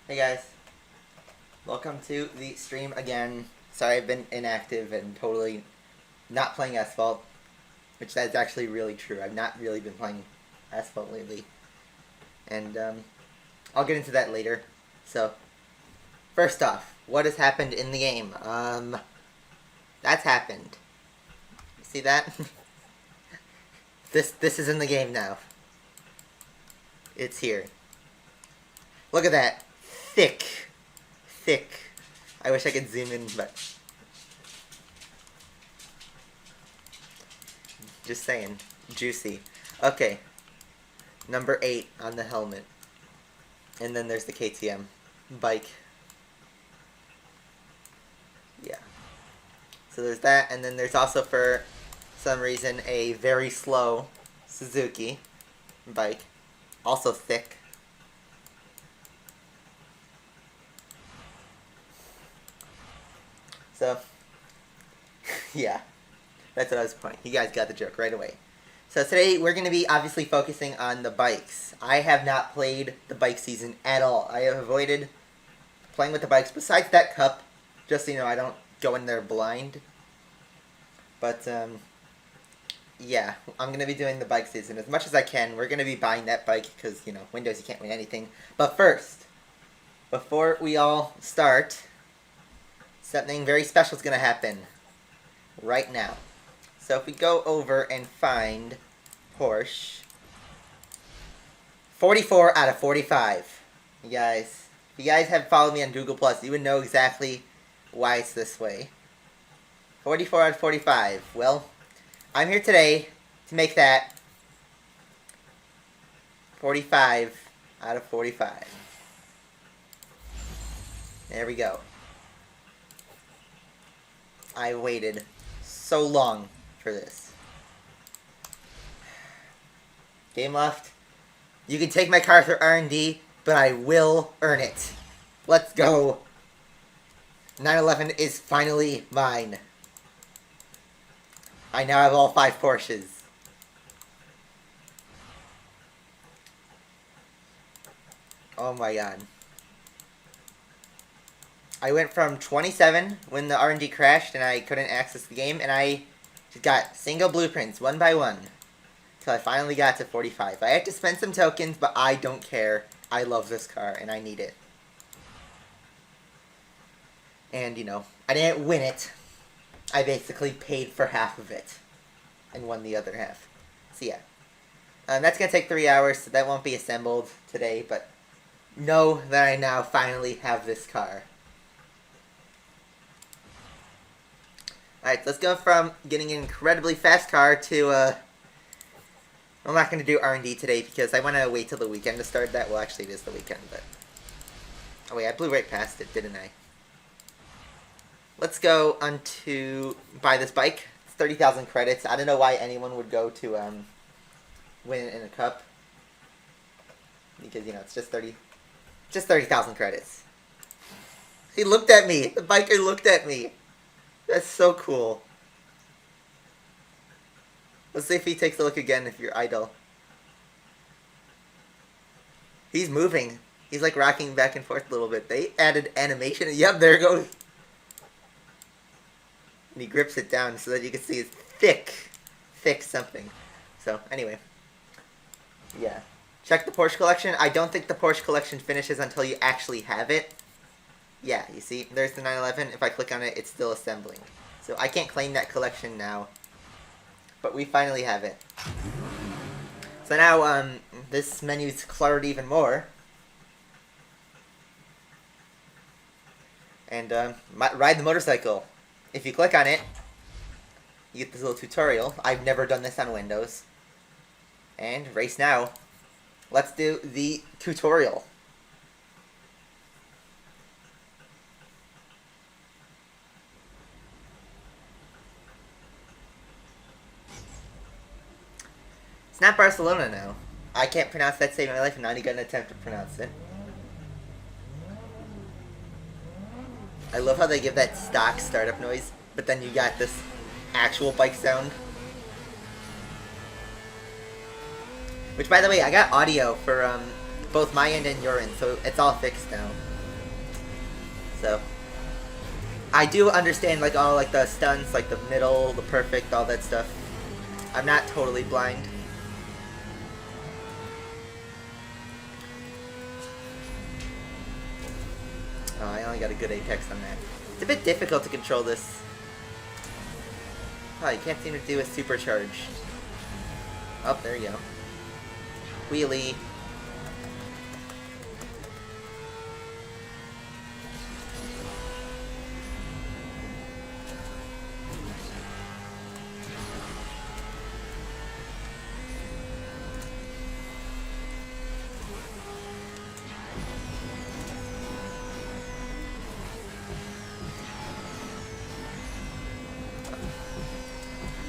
Hey guys, welcome to the stream again. Sorry I've been inactive and totally not playing Asphalt, which that's actually really true. I've not really been playing Asphalt lately. And I'll get into that later. So, first off, what has happened in the game? That's happened. You see that? This is in the game now. It's here. Look at that. Thick. I wish I could zoom in, but just saying. Juicy. Okay. Number 8 on the helmet. And then there's the KTM bike. Yeah. So there's that, and then there's also, for some reason, a very slow Suzuki bike. Also thick. So, yeah, that's what I was pointing. You guys got the joke right away. So today we're going to be obviously focusing on the bikes. I have not played the bike season at all. I have avoided playing with the bikes besides that cup, just so you know I don't go in there blind. But, yeah, I'm going to be doing the bike season as much as I can. We're going to be buying that bike because, you know, Windows, you can't win anything. But first, before we all start, something very special is going to happen right now. So if we go over and find Porsche, 44 out of 45. You guys, if you guys have followed me on Google+, you would know exactly why it's this way. 44 out of 45. Well, I'm here today to make that 45 out of 45. There we go. I waited so long for this. Game left. You can take my car through R&D, but I will earn it. Let's go. 911 is finally mine. I now have all 5 Porsches. Oh my god. I went from 27 when the R&D crashed and I couldn't access the game, and I just got single blueprints one by one till I finally got to 45. I had to spend some tokens, but I don't care. I love this car and I need it. And, you know, I didn't win it. I basically paid for half of it and won the other half. So yeah. That's going to take 3 hours, so that won't be assembled today, but know that I now finally have this car. Alright, let's go from getting an incredibly fast car to, I'm not going to do R&D today because I want to wait till the weekend to start that. Well, actually, it is the weekend, but... Oh, wait, I blew right past it, didn't I? Let's go on to buy this bike. It's 30,000 credits. I don't know why anyone would go to, win it in a cup. Because, you know, it's just 30,000 credits. He looked at me! The biker looked at me! That's so cool. Let's see if he takes a look again if you're idle. He's moving. He's like rocking back and forth a little bit. They added animation. Yep, there it goes. And he grips it down so that you can see it's thick something. So, anyway. Yeah. Check the Porsche collection. I don't think the Porsche collection finishes until you actually have it. Yeah, you see, there's the 911. If I click on it, it's still assembling. So I can't claim that collection now. But we finally have it. So now, this menu's cluttered even more. And, ride the motorcycle. If you click on it, you get this little tutorial. I've never done this on Windows. And race now. Let's do the tutorial. It's not Barcelona now. I can't pronounce that state in my life, and not even gonna attempt to pronounce it. I love how they give that stock startup noise, but then you got this actual bike sound. Which, by the way, I got audio for both my end and your end, so it's all fixed now. So I do understand like all like the stunts, like the middle, the perfect, all that stuff. I'm not totally blind. Oh, I only got a good apex on that. It's a bit difficult to control this. Oh, you can't seem to do a supercharge. Oh, there you go. Wheelie.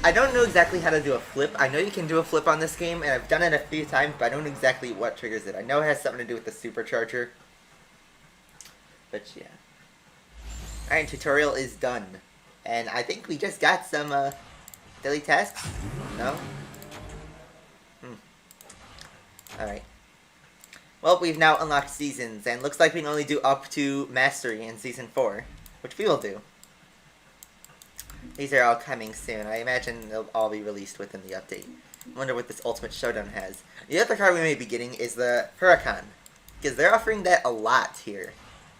I don't know exactly how to do a flip. I know you can do a flip on this game, and I've done it a few times, but I don't know exactly what triggers it. I know it has something to do with the supercharger. But yeah. Alright, tutorial is done. And I think we just got some daily tasks? No? Alright. Well, we've now unlocked seasons, and looks like we can only do up to Mastery in Season 4, which we will do. These are all coming soon. I imagine they'll all be released within the update. I wonder what this Ultimate Showdown has. The other card we may be getting is the Huracan, because they're offering that a lot here.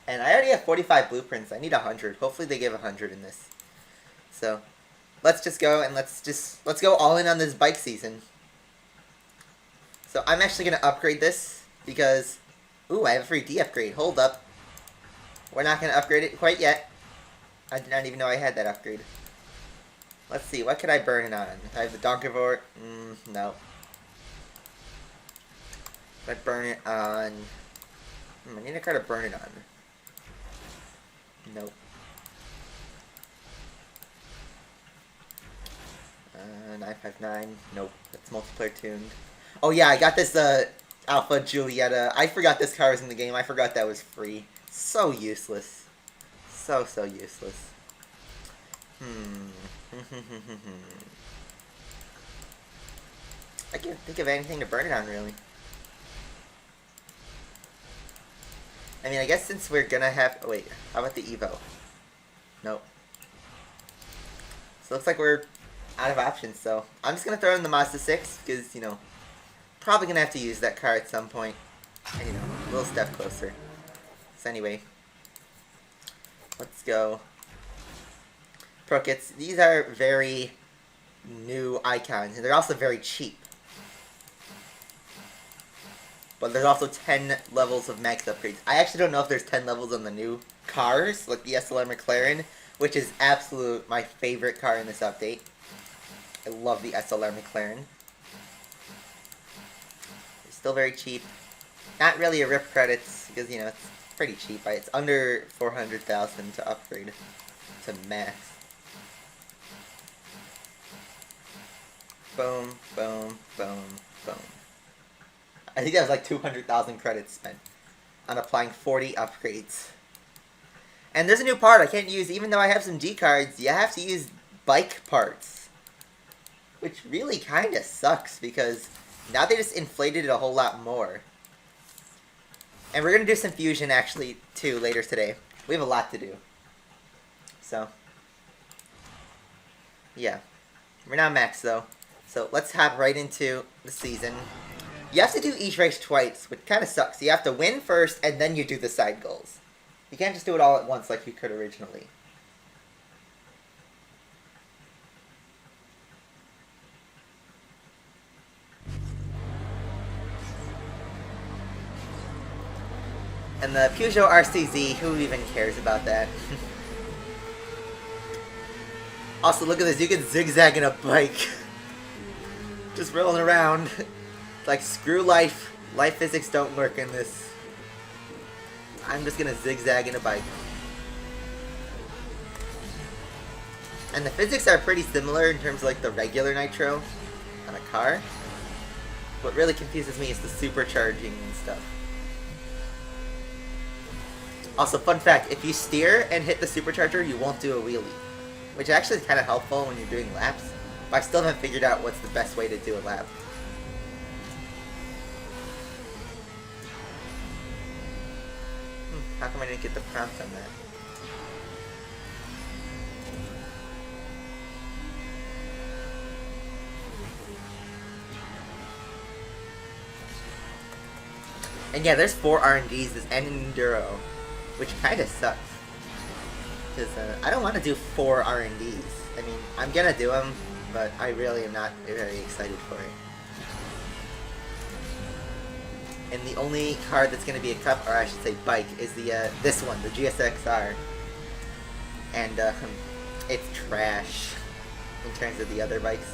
And I already have 45 blueprints. I need 100. Hopefully they give 100 in this. So, let's just go and let's go all in on this bike season. So I'm actually going to upgrade this because, ooh, I have a free D upgrade. Hold up. We're not going to upgrade it quite yet. I did not even know I had that upgrade. Let's see, what could I burn it on? I have the Donkivore. No. If I burn it on... I need a card to burn it on. Nope. 959. Nope. That's multiplayer tuned. Oh yeah, I got this Alpha Giulietta. I forgot this car was in the game. I forgot that was free. So useless. So useless. I can't think of anything to burn it on, really. I mean, I guess since we're gonna have... Oh, wait, how about the Evo? Nope. So looks like we're out of options, so I'm just gonna throw in the Mazda 6, because, you know, probably gonna have to use that car at some point. And, you know, a little step closer. So anyway, let's go. Pro kits. These are very new icons, and they're also very cheap. But there's also 10 levels of max upgrades. I actually don't know if there's 10 levels on the new cars, like the SLR McLaren, which is absolute my favorite car in this update. I love the SLR McLaren. It's still very cheap. Not really a rip credits, because, you know, it's pretty cheap. It's under 400,000 to upgrade to max. Boom, boom, boom, boom. I think that was like 200,000 credits spent on applying 40 upgrades. And there's a new part I can't use, even though I have some G cards, you have to use bike parts. Which really kind of sucks, because now they just inflated it a whole lot more. And we're going to do some fusion, actually, too, later today. We have a lot to do. So, yeah. We're not max, though. So, let's hop right into the season. You have to do each race twice, which kind of sucks. You have to win first, and then you do the side goals. You can't just do it all at once like you could originally. And the Peugeot RCZ, who even cares about that? Also, look at this, you can zigzag in a bike. Just rolling around. Like, screw life. Life physics don't work in this. I'm just gonna zigzag in a bike. And the physics are pretty similar in terms of, like, the regular nitro on a car. What really confuses me is the supercharging and stuff. Also, fun fact, if you steer and hit the supercharger, you won't do a wheelie. Which actually is kind of helpful when you're doing laps. But I still haven't figured out what's the best way to do a lap. How come I didn't get the prompt on that? And yeah, there's 4 R&Ds and an Enduro, which kind of sucks. Because I don't want to do 4 R&Ds. I mean, I'm going to do them, but I really am not very excited for it. And the only car that's going to be a cup, or I should say bike, is the this one, the GSX-R. And it's trash in terms of the other bikes.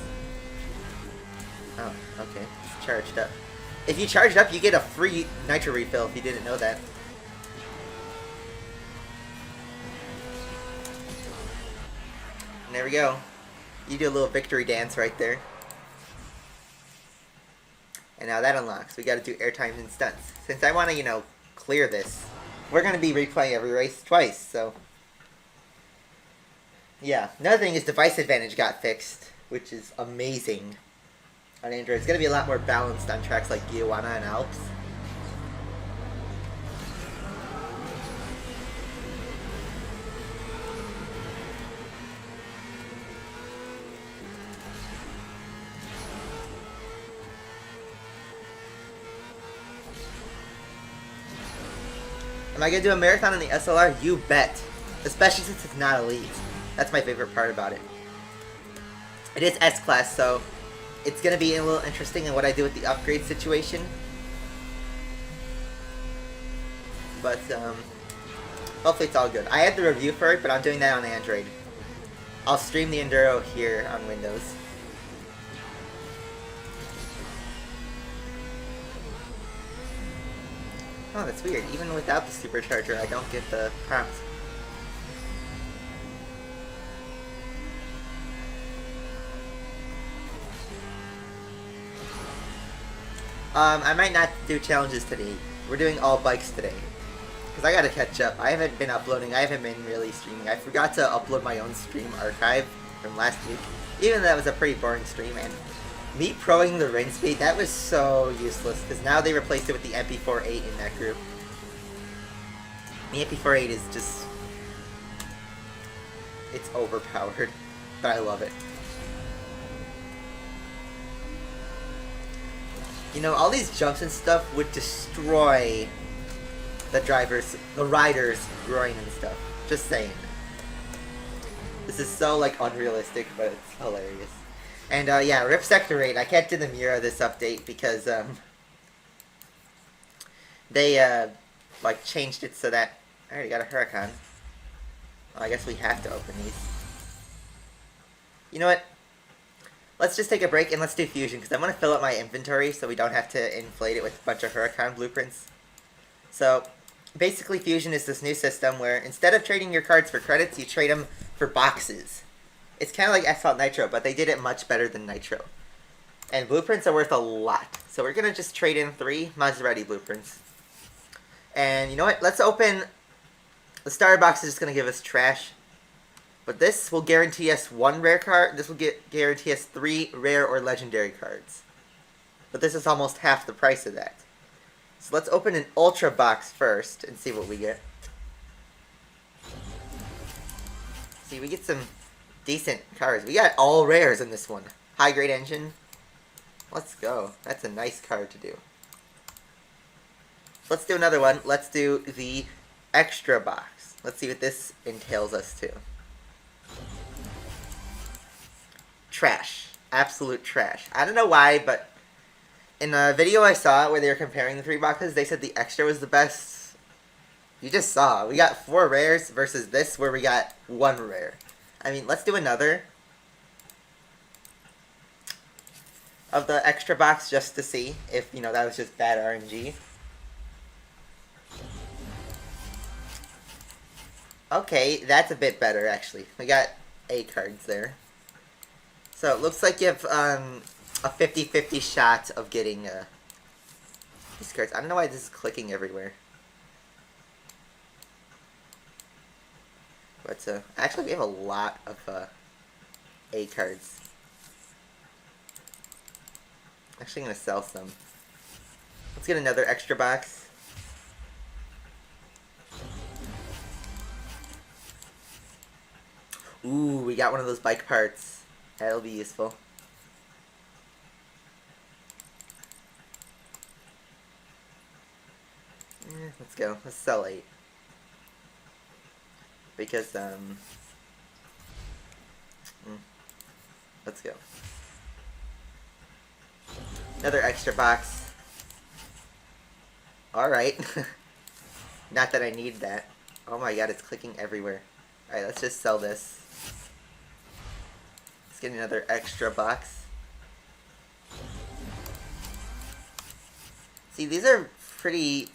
Oh, okay. It's charged up. If you charge it up, you get a free nitro refill if you didn't know that. And there we go. You do a little victory dance right there. And now that unlocks. We gotta do airtime and stunts. Since I wanna, you know, clear this, we're gonna be replaying every race twice, so. Yeah. Another thing is device advantage got fixed, which is amazing on Android. It's gonna be a lot more balanced on tracks like Guyana and Alps. Am I gonna do a marathon on the SLR? You bet. Especially since it's not elite. That's my favorite part about it. It is S-Class, so it's gonna be a little interesting in what I do with the upgrade situation. But, hopefully it's all good. I had the review for it, but I'm doing that on Android. I'll stream the Enduro here on Windows. Oh, that's weird. Even without the supercharger, I don't get the prompt. I might not do challenges today. We're doing all bikes today. Because I gotta catch up. I haven't been uploading. I haven't been really streaming. I forgot to upload my own stream archive from last week. Even though that was a pretty boring stream. And me proing the ring speed, that was so useless. Because now they replaced it with the MP48 in that group. The MP48 is just... it's overpowered. But I love it. You know, all these jumps and stuff would destroy the riders' groin and stuff. Just saying. This is so, like, unrealistic, but it's hilarious. And, yeah, RIP Sector 8. I can't do the Mira this update because, they, like, changed it so that... I already got a Huracan. Well, I guess we have to open these. You know what? Let's just take a break and let's do Fusion, because I want to fill up my inventory so we don't have to inflate it with a bunch of Huracan blueprints. So, basically Fusion is this new system where instead of trading your cards for credits, you trade them for boxes. It's kind of like Asphalt Nitro, but they did it much better than Nitro. And blueprints are worth a lot. So we're going to just trade in 3 Maserati blueprints. And you know what? Let's open... The starter box is just going to give us trash. But this will guarantee us 1 rare card. This will guarantee us 3 rare or legendary cards. But this is almost half the price of that. So let's open an Ultra box first and see what we get. See, we get some decent cards. We got all rares in this one. High grade engine. Let's go. That's a nice card to do. Let's do another one. Let's do the extra box. Let's see what this entails us to. Trash. Absolute trash. I don't know why, but in a video I saw where they were comparing the 3 boxes, they said the extra was the best. You just saw. We got 4 rares versus this where we got 1 rare. I mean, let's do another of the extra box just to see if, you know, that was just bad RNG. Okay, that's a bit better, actually. We got A cards there. So it looks like you have a 50-50 shot of getting these cards. I don't know why this is clicking everywhere. But actually we have a lot of A cards. Actually I'm going to sell some. Let's get another extra box. Ooh, we got one of those bike parts. That'll be useful. Let's go. Let's sell 8. Because, let's go. Another extra box. Alright. Not that I need that. Oh my god, it's clicking everywhere. Alright, let's just sell this. Let's get another extra box. See, these are pretty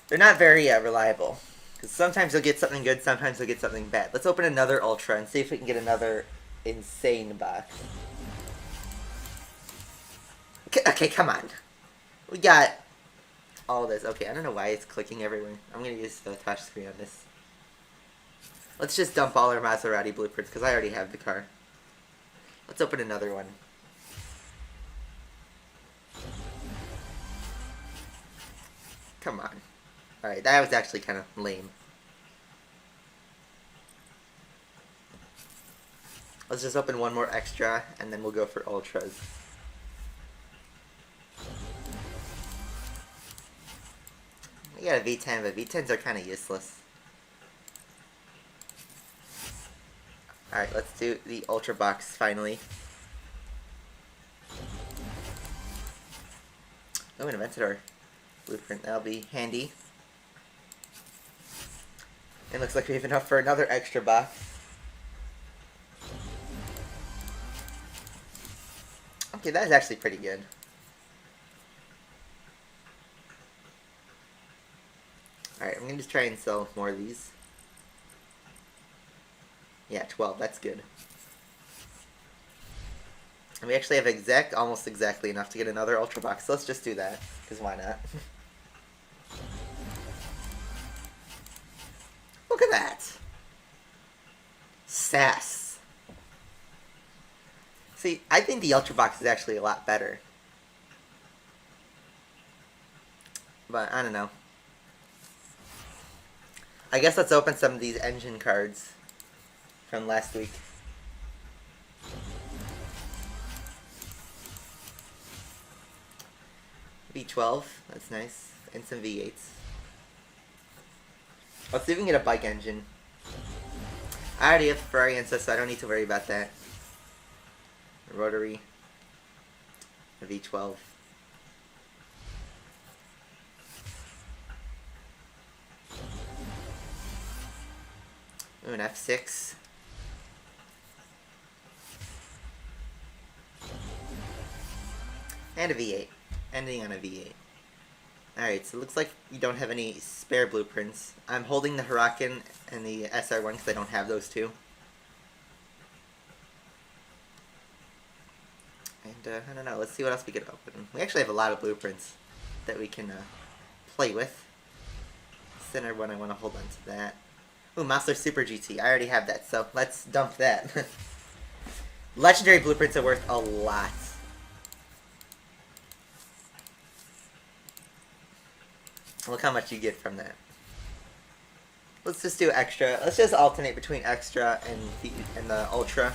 they're not very reliable. Because sometimes you'll get something good, sometimes you'll get something bad. Let's open another Ultra and see if we can get another insane box. Okay, come on. We got all this. Okay, I don't know why it's clicking everywhere. I'm going to use the touch screen on this. Let's just dump all our Maserati blueprints because I already have the car. Let's open another one. Come on. Alright, that was actually kind of lame. Let's just open one more extra, and then we'll go for Ultras. We got a V10, but V10s are kind of useless. Alright, let's do the Ultra box, finally. Oh, an Aventador blueprint. That'll be handy. It looks like we have enough for another extra box. Okay, that's actually pretty good. Alright, I'm going to just try and sell more of these. Yeah, 12, that's good. And we actually have almost exactly enough to get another Ultra box, so let's just do that, because why not? Look at that! Sass. See, I think the Ultra box is actually a lot better. But, I don't know. I guess let's open some of these engine cards from last week. V12, that's nice. And some V8s. Let's see if we can get a bike engine. I already have Ferrari and stuff, so I don't need to worry about that. A rotary. A V12. Ooh, an F6. And a V8. Ending on a V8. Alright, so it looks like we don't have any spare blueprints. I'm holding the Huracan and the SR1 because I don't have those two. And, I don't know, let's see what else we can open. We actually have a lot of blueprints that we can play with. Center one, I want to hold on to that. Ooh, Monster Super GT. I already have that, so let's dump that. Legendary blueprints are worth a lot. Look how much you get from that. Let's just do extra. Let's just alternate between extra and the Ultra.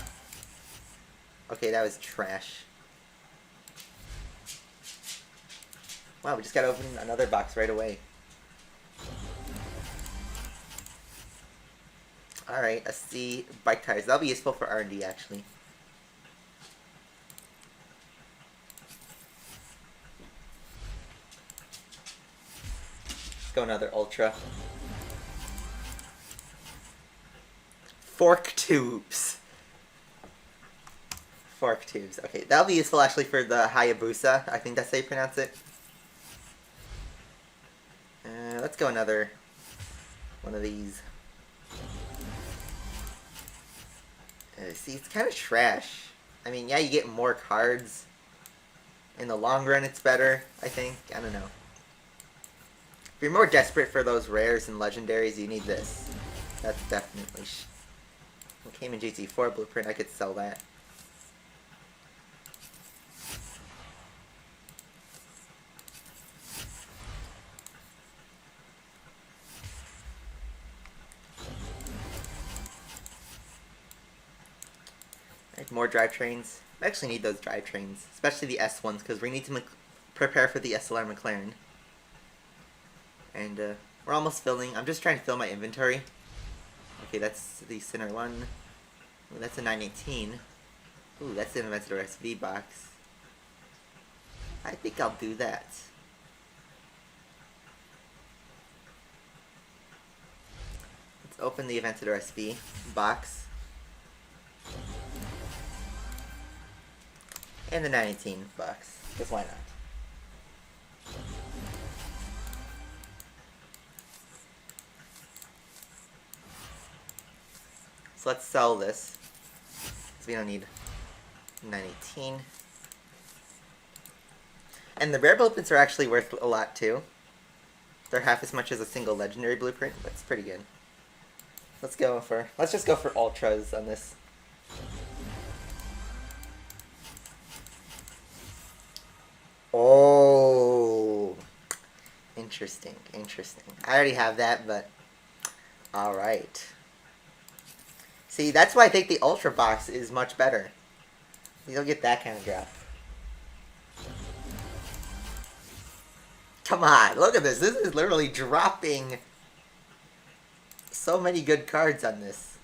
Okay, that was trash. Wow, we just got to open another box right away. Alright, let's see. Bike tires. That'll be useful for R&D, actually. Let's go another Ultra. Fork tubes. Fork tubes. Okay, that'll be useful, actually, for the Hayabusa. I think that's how you pronounce it. Let's go another one of these. See, it's kind of trash. I mean, yeah, you get more cards. In the long run, it's better, I think. I don't know. If you're more desperate for those rares and legendaries, you need this. That's definitely... Well, Cayman GT4 blueprint, I could sell that. More drivetrains. I actually need those drivetrains, especially the S ones, because we need to prepare for the SLR McLaren. And we're almost filling. I'm just trying to fill my inventory. Okay, that's the center one. Ooh, that's a 918. Ooh, that's an Inventor SV box. I think I'll do that. Let's open the Inventor SV box. And the 918 box. Because why not? So let's sell this. Because we don't need 918. And the rare blueprints are actually worth a lot too. They're half as much as a single legendary blueprint, but it's pretty good. Let's just go for ultras on this. Oh, interesting. I already have that, but all right. See, that's why I think the ultra box is much better. You don't get that kind of drop. Come on, look at this. This is literally dropping so many good cards on this.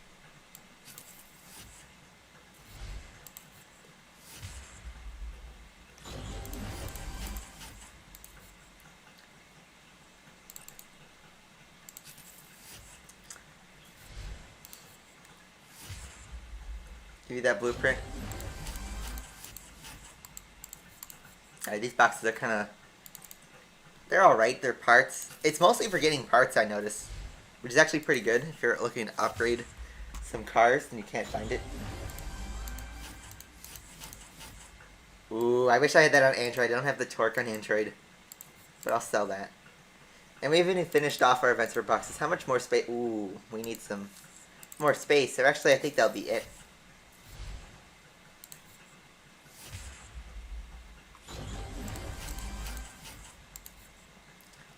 Give you that blueprint. Alright, these boxes are kind of... They're alright, they're parts. It's mostly for getting parts, I notice. Which is actually pretty good if you're looking to upgrade some cars and you can't find it. Ooh, I wish I had that on Android. I don't have the torque on Android. But I'll sell that. And we haven't even finished off our events for boxes. How much more space? Ooh, we need some more space. So actually, I think that'll be it.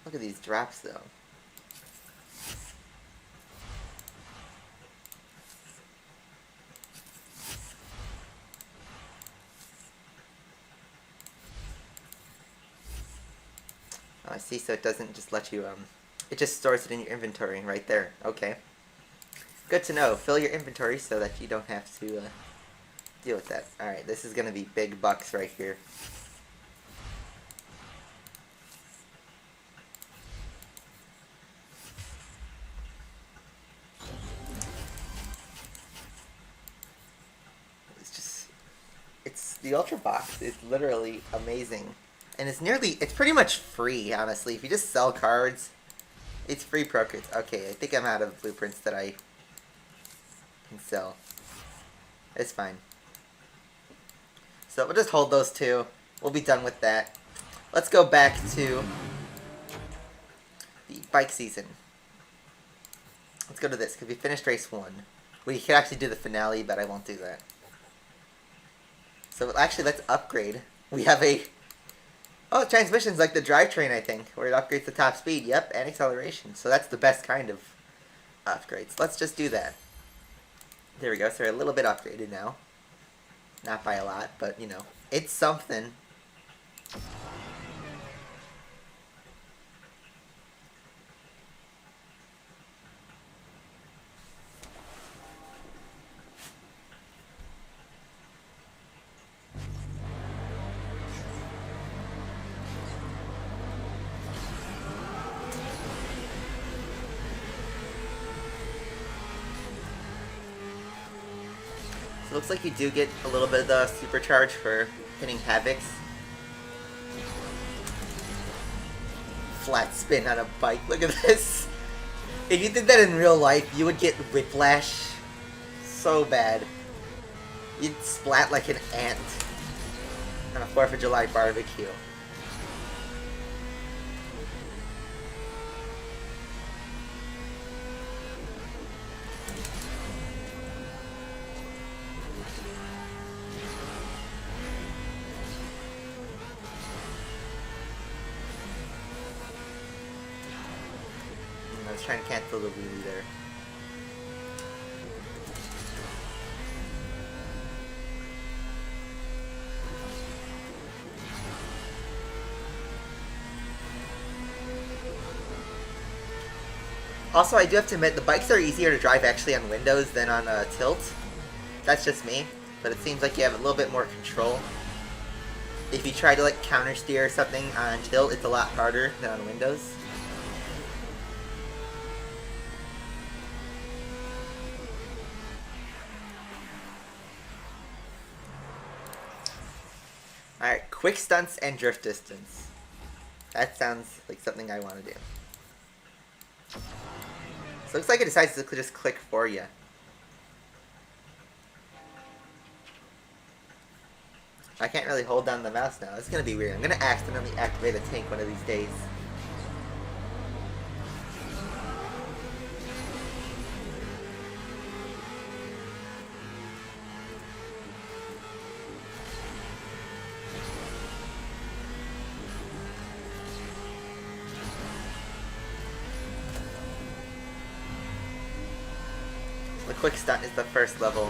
Look at these drops, though. Oh, I see, so it doesn't just let you, it just stores it in your inventory right there. Okay. Good to know. Fill your inventory so that you don't have to deal with that. Alright, this is going to be big bucks right here. The Ultra Box is literally amazing. And it's pretty much free, honestly. If you just sell cards, it's free pro cards. Okay, I think I'm out of blueprints that I can sell. It's fine. So we'll just hold those two. We'll be done with that. Let's go back to the bike season. Let's go to this, because we finished race 1. We could actually do the finale, but I won't do that. So actually, let's upgrade. We have a... Oh, transmission's like the drivetrain, I think, where it upgrades the top speed. Yep, and acceleration. So that's the best kind of upgrades. Let's just do that. There we go. So we're a little bit upgraded now. Not by a lot, but, you know, it's something. Looks like you do get a little bit of the supercharge for hitting Havocs. Flat spin on a bike. Look at this. If you did that in real life, you would get whiplash so bad. You'd splat like an ant on a 4th of July barbecue. I was trying to cancel the wheelie there. Also, I do have to admit, the bikes are easier to drive actually on windows than on tilt. That's just me, but it seems like you have a little bit more control. If you try to like counter steer or something on tilt, it's a lot harder than on windows. Alright, quick stunts and drift distance. That sounds like something I want to do. So it looks like it decides to just click for you. I can't really hold down the mouse now. It's going to be weird. I'm going to accidentally activate a tank one of these days. The quick stunt is the first level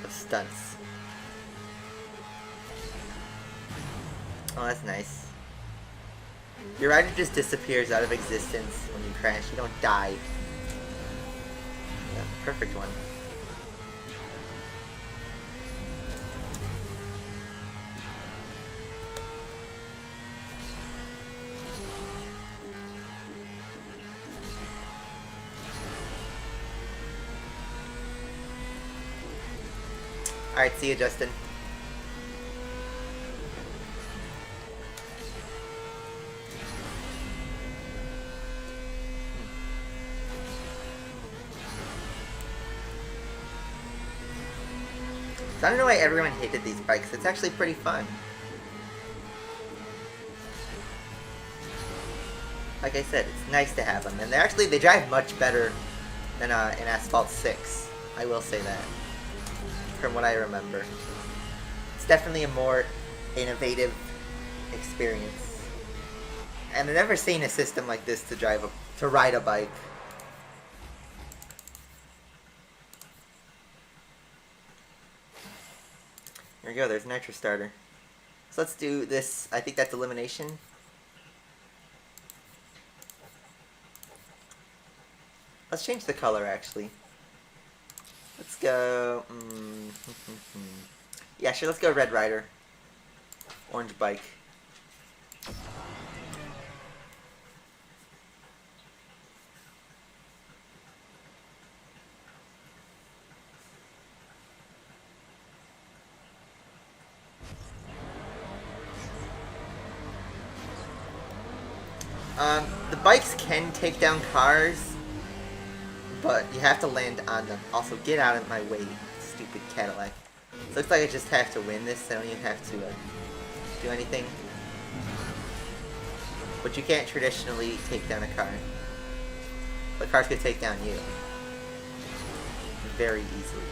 of stunts. Oh, that's nice. Your rider just disappears out of existence when you crash. You don't die. Yeah, perfect one. Alright, see you, Justin. So I don't know why everyone hated these bikes. It's actually pretty fun. Like I said, it's nice to have them. And they drive much better than an Asphalt 6. I will say that. From what I remember. It's definitely a more innovative experience. And I've never seen a system like this to ride a bike. There we go, there's Nitro Starter. So let's do this, I think that's elimination. Let's change the color actually. Let's go, yeah sure, let's go Red Rider. Orange bike. The bikes can take down cars, but you have to land on them. Also, get out of my way, stupid Cadillac. It looks like I just have to win this. I don't even have to do anything. But you can't traditionally take down a car. But cars could take down you very easily.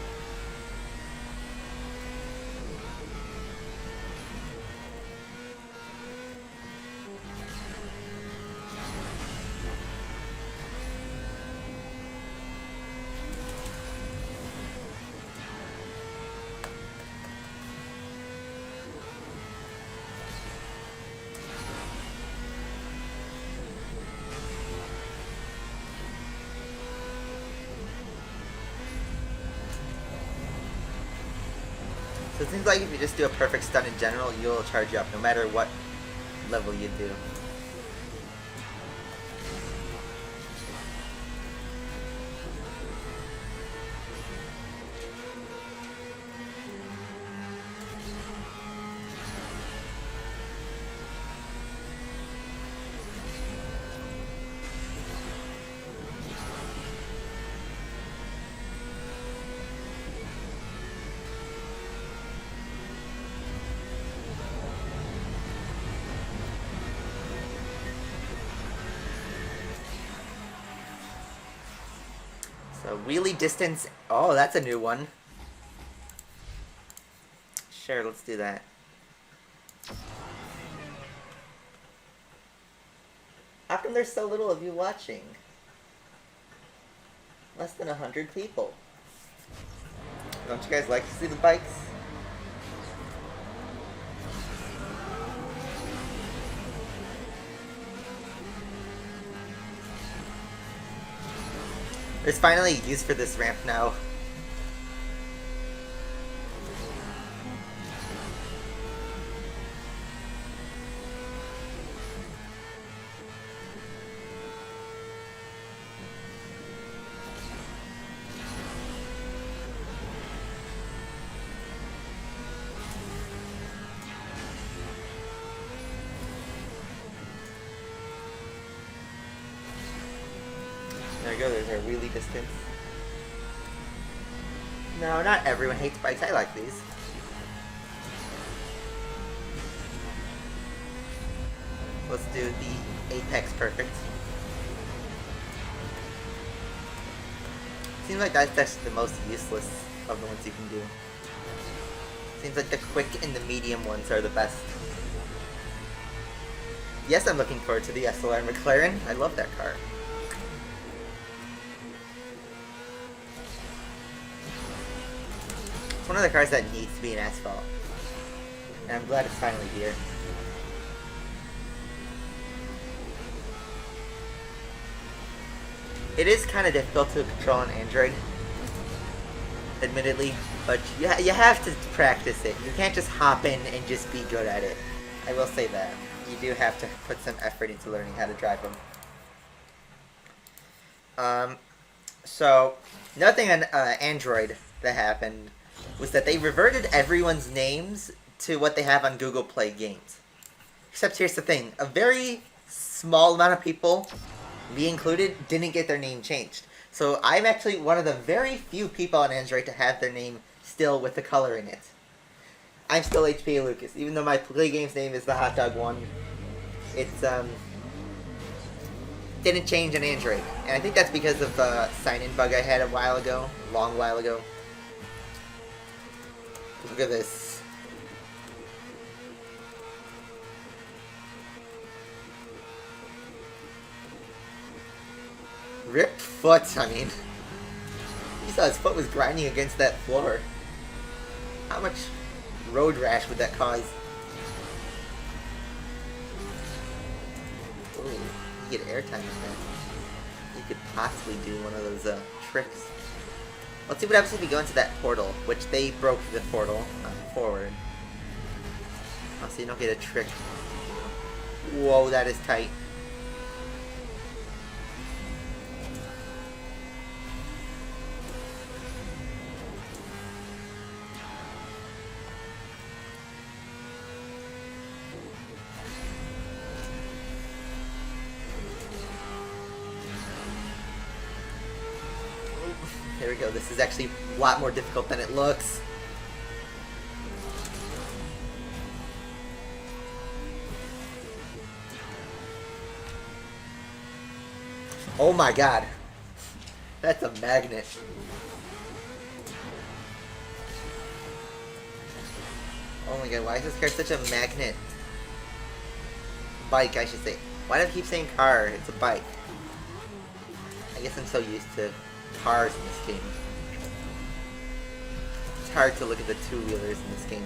So it seems like if you just do a perfect stunt in general, you'll charge you up no matter what level you do. So wheelie distance, oh that's a new one. Sure, let's do that. How come there's so little of you watching? Less than 100 people. Don't you guys like to see the bikes? There's finally use for this ramp now. There we go, there's our wheelie distance. No, not everyone hates bikes. I like these. Let's do the Apex Perfect. Seems like that's actually the most useless of the ones you can do. Seems like the quick and the medium ones are the best. Yes, I'm looking forward to the SLR McLaren. I love that car. It's one of the cars that needs to be in Asphalt. And I'm glad it's finally here. It is kind of difficult to control on Android, admittedly, but you have to practice it. You can't just hop in and just be good at it. I will say that. You do have to put some effort into learning how to drive them. So, another thing on Android that happened was that they reverted everyone's names to what they have on Google Play Games. Except here's the thing, a very small amount of people, me included, didn't get their name changed. So I'm actually one of the very few people on Android to have their name still with the color in it. I'm still HP Lucas, even though my Play Games name is the Hot Dog One. It's, didn't change on Android. And I think that's because of the sign-in bug I had a long while ago. Look at this. Ripped foot, I mean. You saw his foot was grinding against that floor. How much road rash would that cause? Ooh, you get airtime in that. You could possibly do one of those tricks. Let's see what happens if we go into that portal, which they broke the portal forward. Oh, so you don't get a trick. Whoa, that is tight. There we go, this is actually a lot more difficult than it looks. Oh my god. That's a magnet. Oh my god, why is this car such a magnet? Bike, I should say. Why do I keep saying car? It's a bike. I guess I'm so used to cars in this game. It's hard to look at the two-wheelers in this game.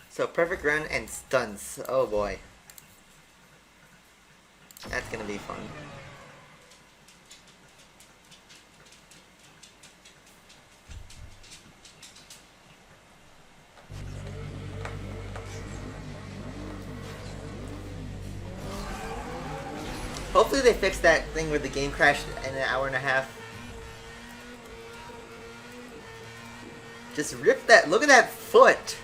So perfect run and stunts. Oh boy. That's gonna be fun. Hopefully they fix that thing where the game crashed in an hour and a half. Just rip that. Look at that foot.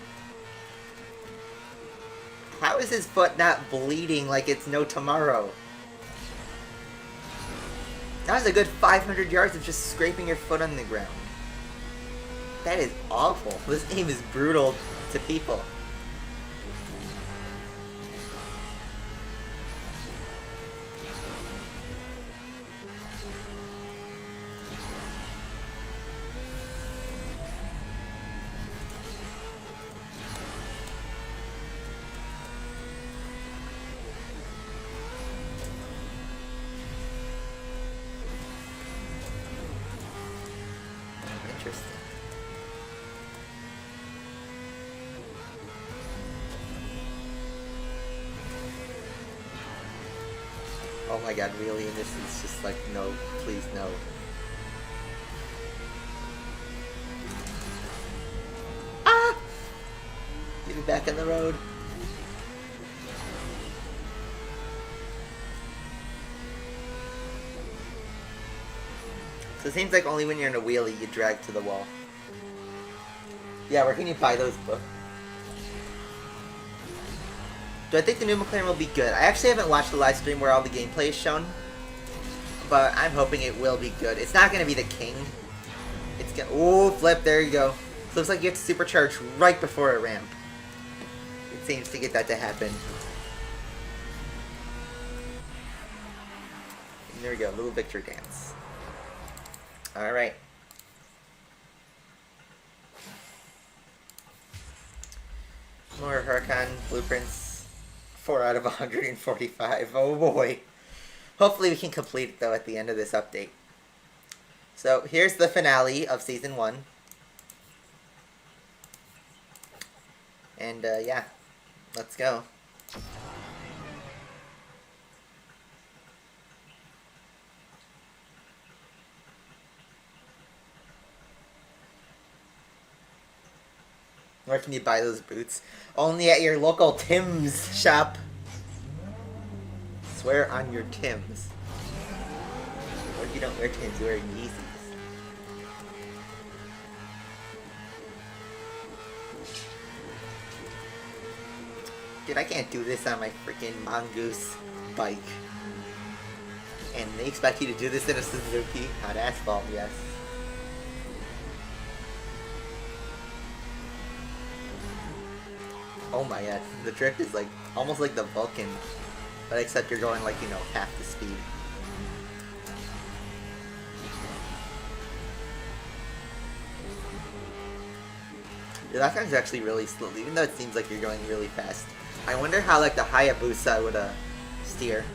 How is his foot not bleeding like it's no tomorrow? That was a good 500 yards of just scraping your foot on the ground. That is awful. This game is brutal to people. Oh my god, really? And this is just like, no, please, no. Ah! Get me back on the road. So it seems like only when you're in a wheelie you drag to the wall. Yeah, where can you buy those books? Do I think the new McLaren will be good? I actually haven't watched the live stream where all the gameplay is shown, but I'm hoping it will be good. It's not going to be the king. It's gonna... Oh, flip, there you go. So it looks like you have to supercharge right before a ramp. It seems to get that to happen. And there we go, little victory dance. Alright. More Huracan blueprints. 4 out of 145. Oh boy. Hopefully we can complete it though at the end of this update. So here's the finale of Season 1. And yeah, let's go. Where can you buy those boots? Only at your local Tim's shop. Swear on your Tims. What if you don't wear Tims? You wear Yeezys. Dude, I can't do this on my freaking Mongoose bike. And they expect you to do this in a Suzuki on asphalt, yes. Oh my god, the drift is like almost like the Vulcan, but except you're going like, you know, half the speed. Yeah, that time's actually really slow, even though it seems like you're going really fast. I wonder how like the Hayabusa would steer.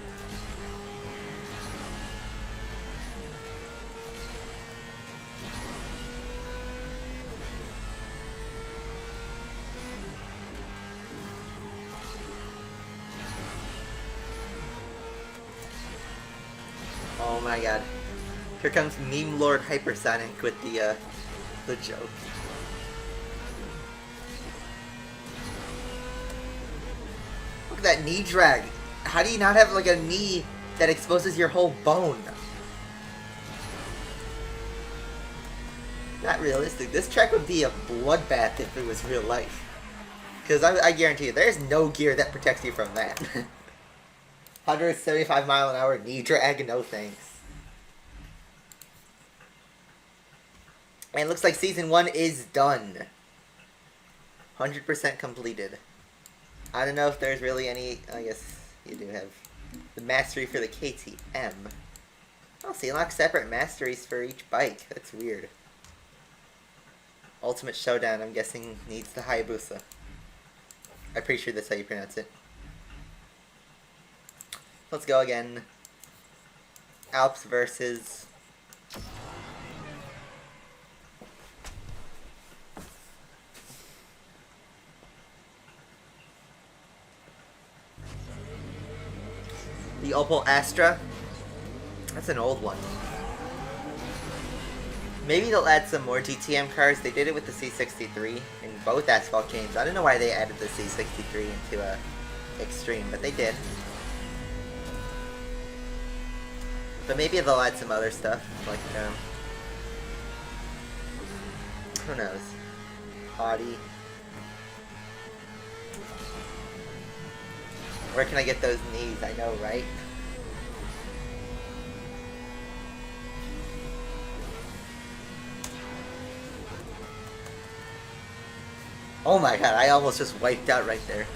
Oh my god. Here comes Meme Lord Hypersonic with the joke. Look at that knee drag. How do you not have like a knee that exposes your whole bone? Not realistic. This track would be a bloodbath if it was real life. Because I guarantee you, there's no gear that protects you from that. 175 mile an hour knee drag, no thanks. And it looks like Season 1 is done. 100% completed. I don't know if there's really any, I guess you do have the mastery for the KTM. Oh, so you unlock separate masteries for each bike. That's weird. Ultimate Showdown, I'm guessing, needs the Hayabusa. I'm pretty sure that's how you pronounce it. Let's go again. Alps versus... the Opel Astra. That's an old one. Maybe they'll add some more GTM cars. They did it with the C63 in both Asphalt games. I don't know why they added the C63 into Extreme, but they did. But maybe they'll add some other stuff, like, who knows? Audi. Where can I get those knees? I know, right? Oh my god, I almost just wiped out right there.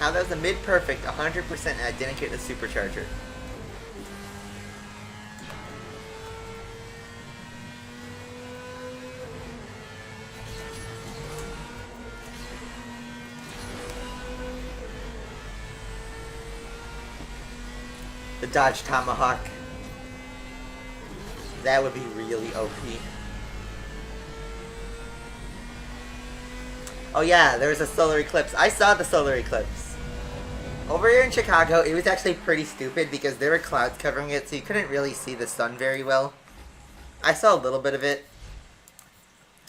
Now that was a mid-perfect, 100%, and I didn't get the supercharger. The Dodge Tomahawk. That would be really OP. Oh yeah, there was a solar eclipse. I saw the solar eclipse. Over here in Chicago, it was actually pretty stupid because there were clouds covering it, so you couldn't really see the sun very well. I saw a little bit of it.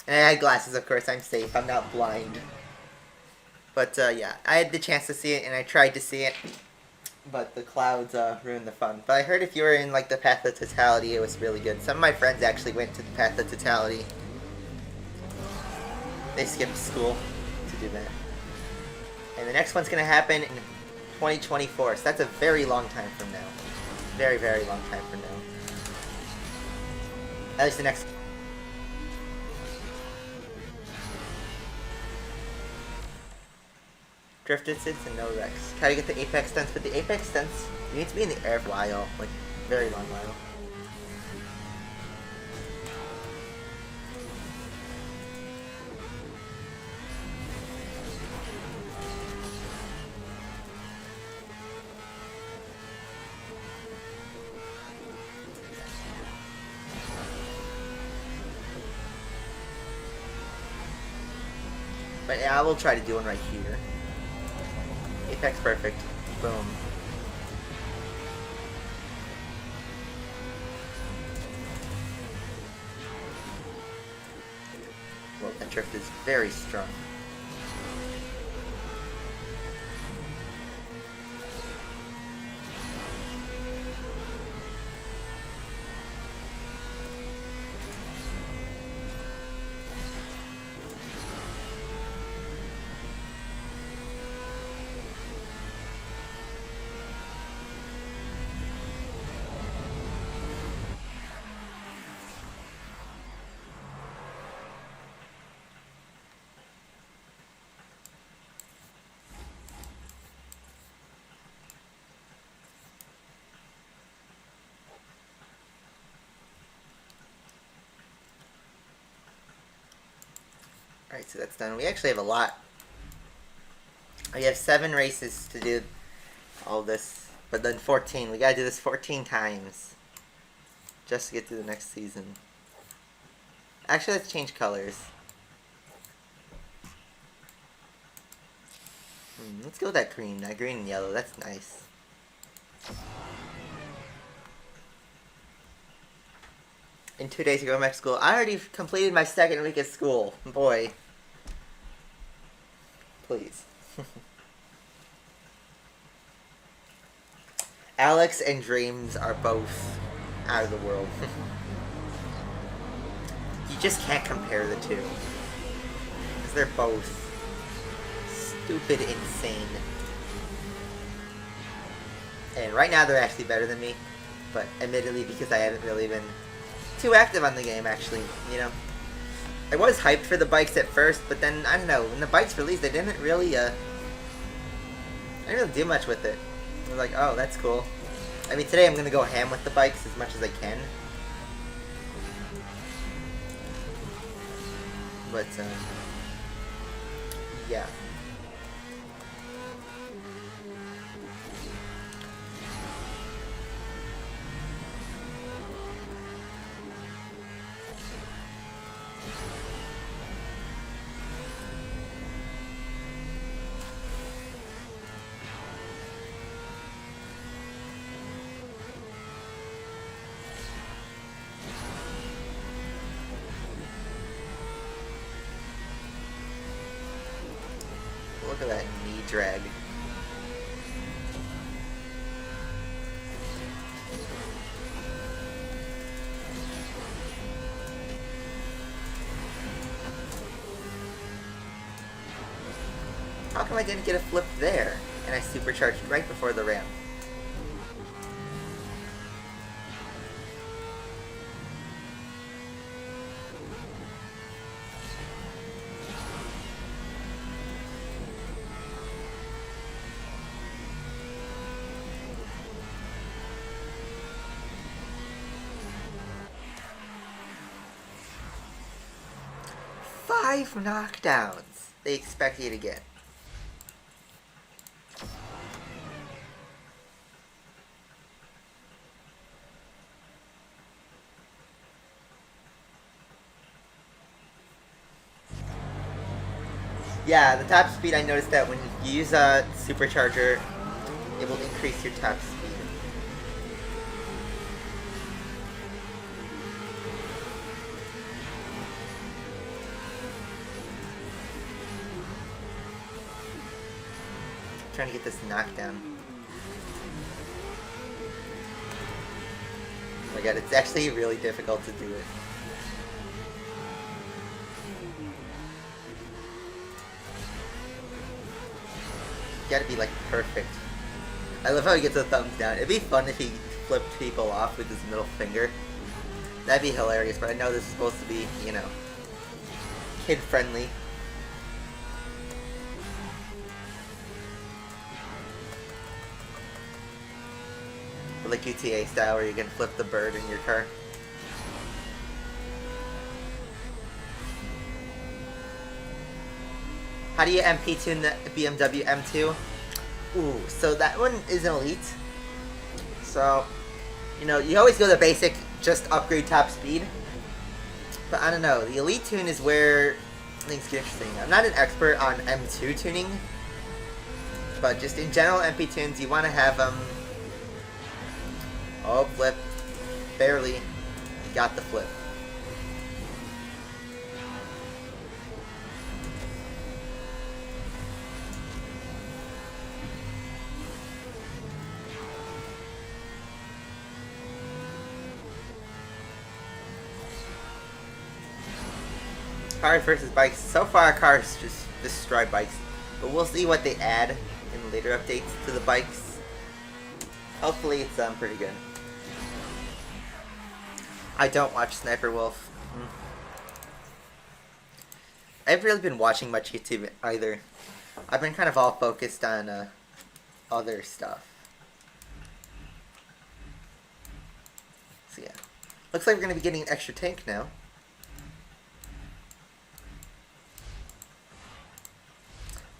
And I had glasses, of course. I'm safe. I'm not blind. But yeah, I had the chance to see it, and I tried to see it. But the clouds ruined the fun. But I heard if you were in like the Path of Totality, it was really good. Some of my friends actually went to the Path of Totality. They skipped school to do that. And the next one's going to happen in 2024. So that's a very long time from now. Very, very long time from now. At least the next... Drifted sits and no wrecks. Try to get the apex stunts, but the apex stunts, you need to be in the air for a while. Like, very long while. But yeah, I will try to do one right here. Apex perfect. Boom. Well, that drift is very strong. Alright, so that's done. We actually have a lot. We have 7 races to do all this, but then 14. We gotta do this 14 times just to get to the next season. Actually, let's change colors. Let's go with that green and yellow. That's nice. In 2 days to go back to school. I already completed my 2nd week at school. Boy. Please. Alex and Dreams are both out of the world. You just can't compare the two. Because they're both stupid insane. And right now they're actually better than me. But admittedly, because I haven't really been too active on the game, actually, you know. I was hyped for the bikes at first, but then, I don't know, when the bikes released, I didn't really do much with it. I was like, oh, that's cool. I mean, today I'm going to go ham with the bikes as much as I can. But, yeah. Look at that knee drag. How come I didn't get a flip there? And I supercharged right before the ramp. Five knockdowns they expect you to get. Yeah, the top speed, I noticed that when you use a supercharger, it will increase your top speed. I'm trying to get this knockdown. Oh my god, it's actually really difficult to do it. You gotta be like perfect. I love how he gets a thumbs down. It'd be fun if he flipped people off with his middle finger. That'd be hilarious, but I know this is supposed to be, you know, kid friendly. Or like GTA style where you can flip the bird in your car. How do you MP tune the BMW M2? Ooh, so that one is an elite. So, you know, you always go the basic, just upgrade top speed. But I don't know, the elite tune is where things get interesting. I'm not an expert on M2 tuning, but just in general MP tunes, you want to have oh, flip. Barely. Got the flip. Cars versus bikes. So far, cars just destroy bikes. But we'll see what they add in later updates to the bikes. Hopefully it's pretty good. I don't watch Sniper Wolf. I haven't really been watching much YouTube either. I've been kind of all focused on other stuff. So yeah. Looks like we're going to be getting an extra tank now.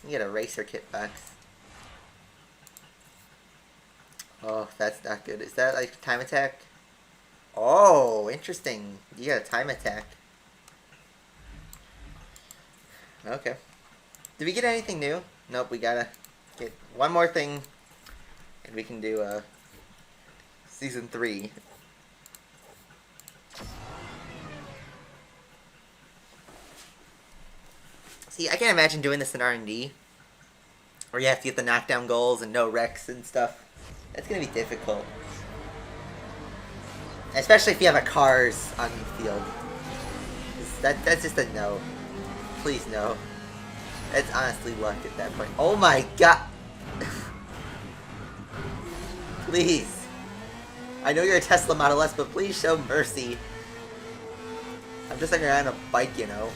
You get a racer kit box. Oh, that's not good. Is that like time attack? Oh, interesting. You got a time attack. Okay. Did we get anything new? Nope, we gotta get one more thing. And we can do Season 3. See, I can't imagine doing this in R&D. Where you have to get the knockdown goals and no wrecks and stuff. That's gonna be difficult. Especially if you have a cars on the field. That's just a no. Please no. That's honestly luck at that point. Oh my god! Please. I know you're a Tesla Model S, but please show mercy. I'm just like on a bike, you know.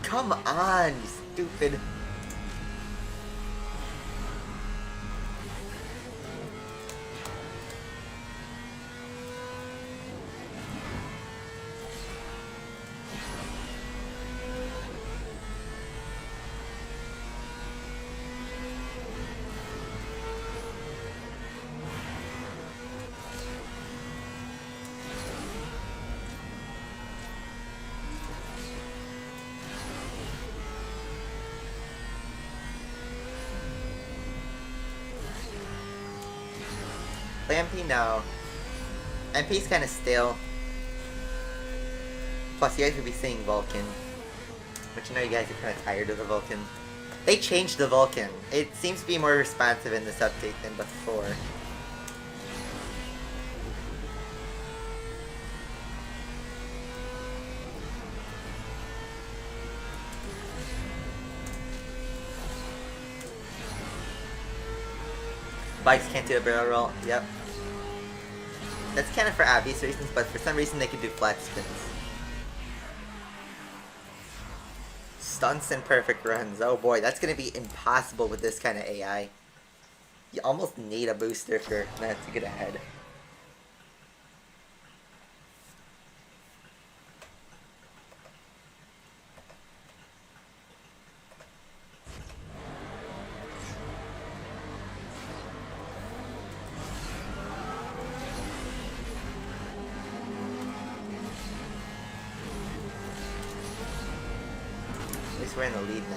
Come on, you stupid. MP, no. MP's kind of stale. Plus, you guys would be seeing Vulcan. But you know you guys are kind of tired of the Vulcan. They changed the Vulcan. It seems to be more responsive in this update than before. Bikes can't do a barrel roll. Yep. That's kind of for obvious reasons, but for some reason they can do flat spins. Stunts and perfect runs. Oh boy, that's going to be impossible with this kind of AI. You almost need a booster for that to get ahead. least we're in the lead now.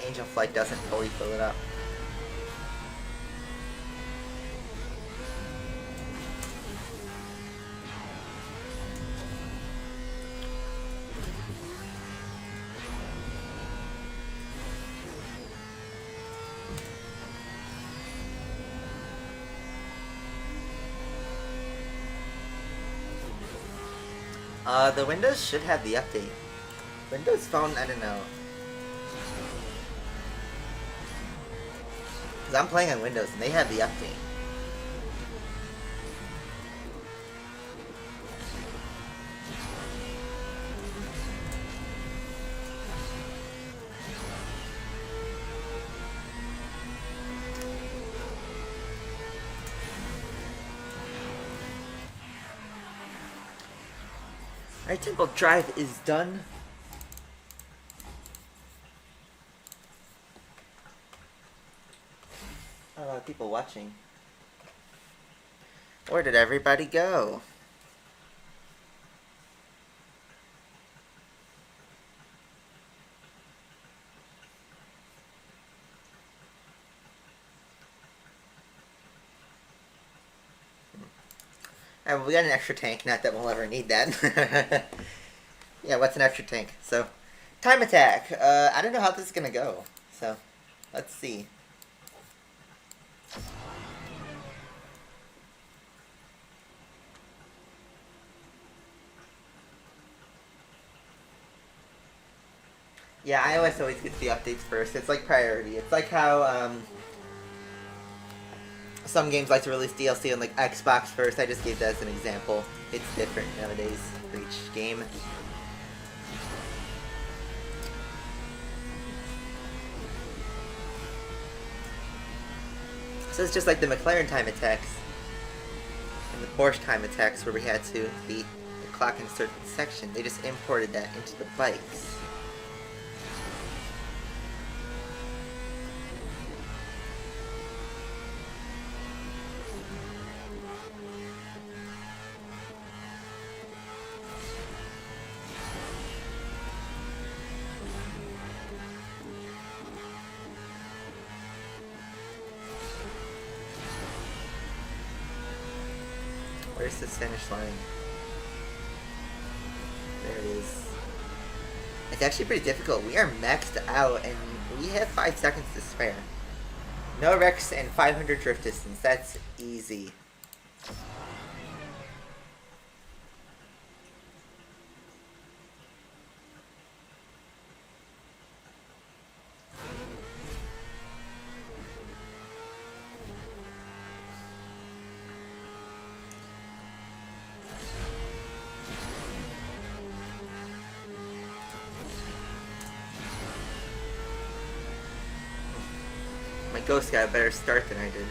Angel Flight doesn't fully fill it up. The Windows should have the update. Windows Phone, I don't know. Because I'm playing on Windows and they have the update. Alright, Temple Drive is done. A lot of people watching. Where did everybody go? Alright, well, we got an extra tank. Not that we'll ever need that. Yeah, what's an extra tank? So, time attack. I don't know how this is gonna go. So, let's see. Yeah, iOS always gets the updates first. It's like priority. It's like how some games like to release DLC on like Xbox first. I just gave that as an example. It's different nowadays for each game. So it's just like the McLaren time attacks and the Porsche time attacks where we had to beat the clock in a certain section. They just imported that into the bikes. Where's this finish line? There it is. It's actually pretty difficult. We are maxed out and we have 5 seconds to spare. No wrecks and 500 drift distance. That's easy. My Ghost got a better start than I did.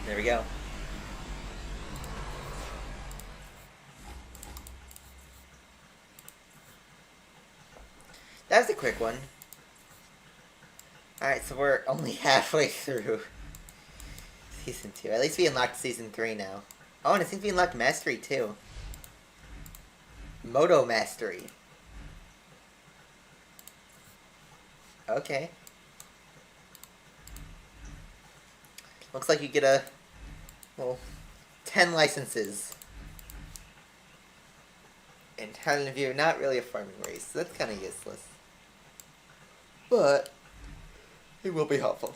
There we go. That was a quick one. Alright, so we're only halfway through Season 2. At least we unlocked Season 3 now. Oh, and it seems we unlocked Mastery too. Moto Mastery. Okay. Looks like you get a, well, 10 licenses. And 10 of you, not really a farming race, so that's kind of useless. But it will be helpful.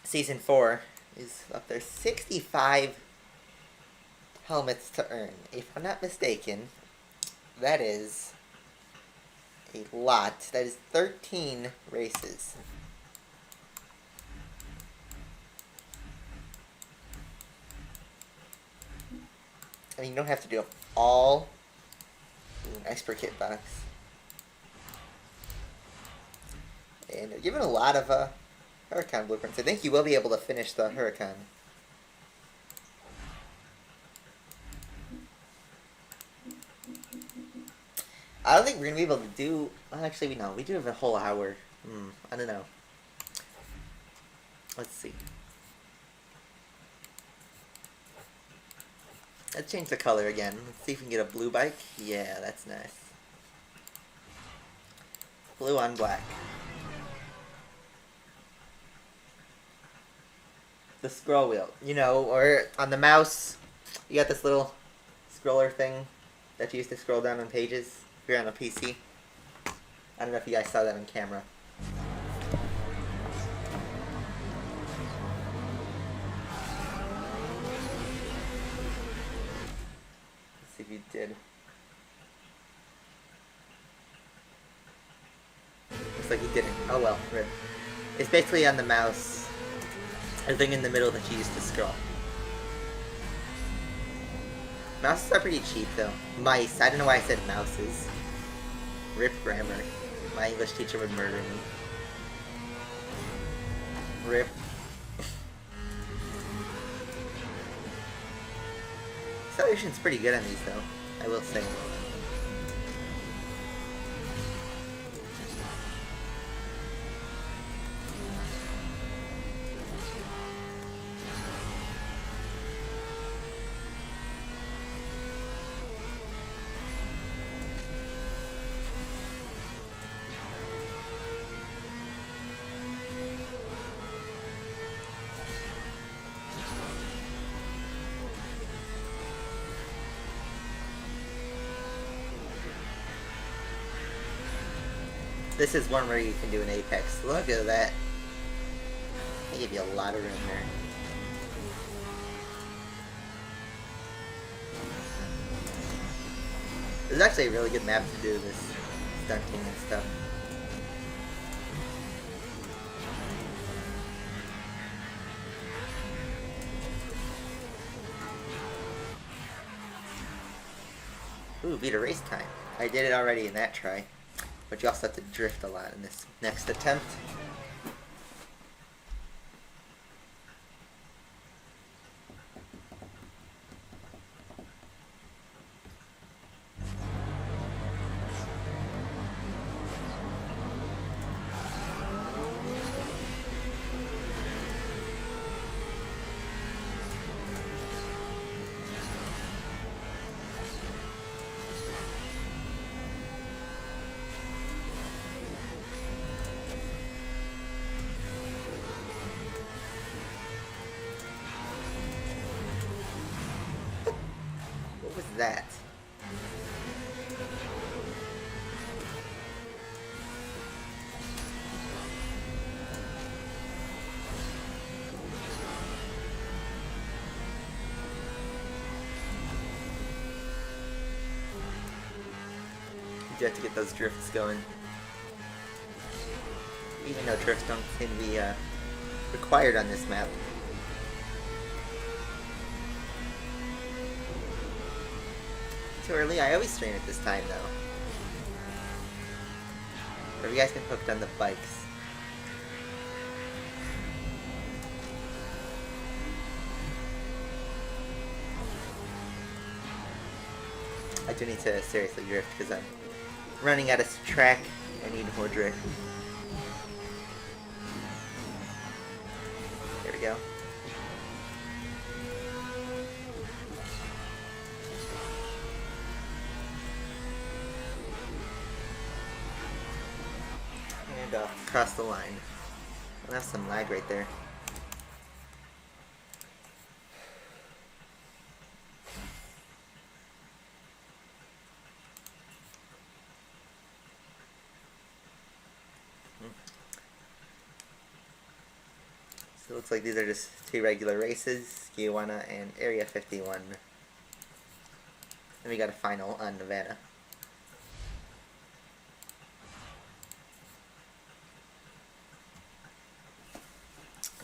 Season 4 is up there. 65 helmets to earn. If I'm not mistaken, that is a lot. That is 13 races. I mean, you don't have to do them all. Ooh, an expert kit box. And they're given a lot of Huracan blueprints. I think you will be able to finish the Huracan. I don't think we're going to be able to do... Well, actually, no. We do have a whole hour. I don't know. Let's see. Let's change the color again. Let's see if we can get a blue bike. Yeah, that's nice. Blue on black. The scroll wheel. You know, or on the mouse, you got this little scroller thing that you used to scroll down on pages if you're on a PC. I don't know if you guys saw that on camera. Let's see if you did. Looks like you didn't. Oh well, rip. It's basically on the mouse. The thing in the middle that you used to scroll. Mouses are pretty cheap though. Mice. I don't know why I said mouses. Rip grammar. My English teacher would murder me. Rip. Acceleration's pretty good on these though, I will say. This is one where you can do an apex. Look at that. They give you a lot of room there. This is actually a really good map to do this stunting and stuff. Ooh, beat a race time. I did it already in that try. But you also have to drift a lot in this next attempt. What was that? You have to get those drifts going. Even though drifts don't seem to be required on this map. Too early? I always stream at this time though. Have you guys been hooked on the bikes? I do need to seriously drift because I'm running out of track. I need more drift. There we go. And across the line. I'll have some lag right there. So it looks like these are just 2 regular races, Tijuana and Area 51. Then we got a final on Nevada.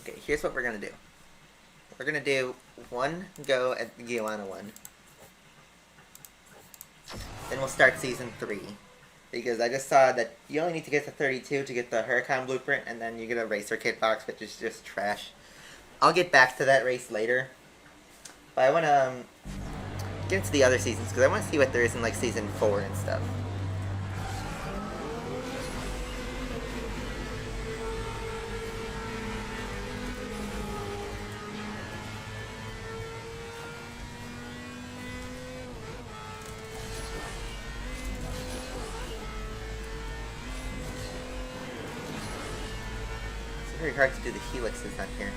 Okay, here's what we're gonna do. We're gonna do 1 go at the Tijuana one. Then we'll start season 3. Because I just saw that you only need to get to 32 to get the Huracan blueprint, and then you get a racer kit box, which is just trash. I'll get back to that race later. But I want to get into the other seasons, because I want to see what there is in like season 4 and stuff. It's very hard to do the helixes on here.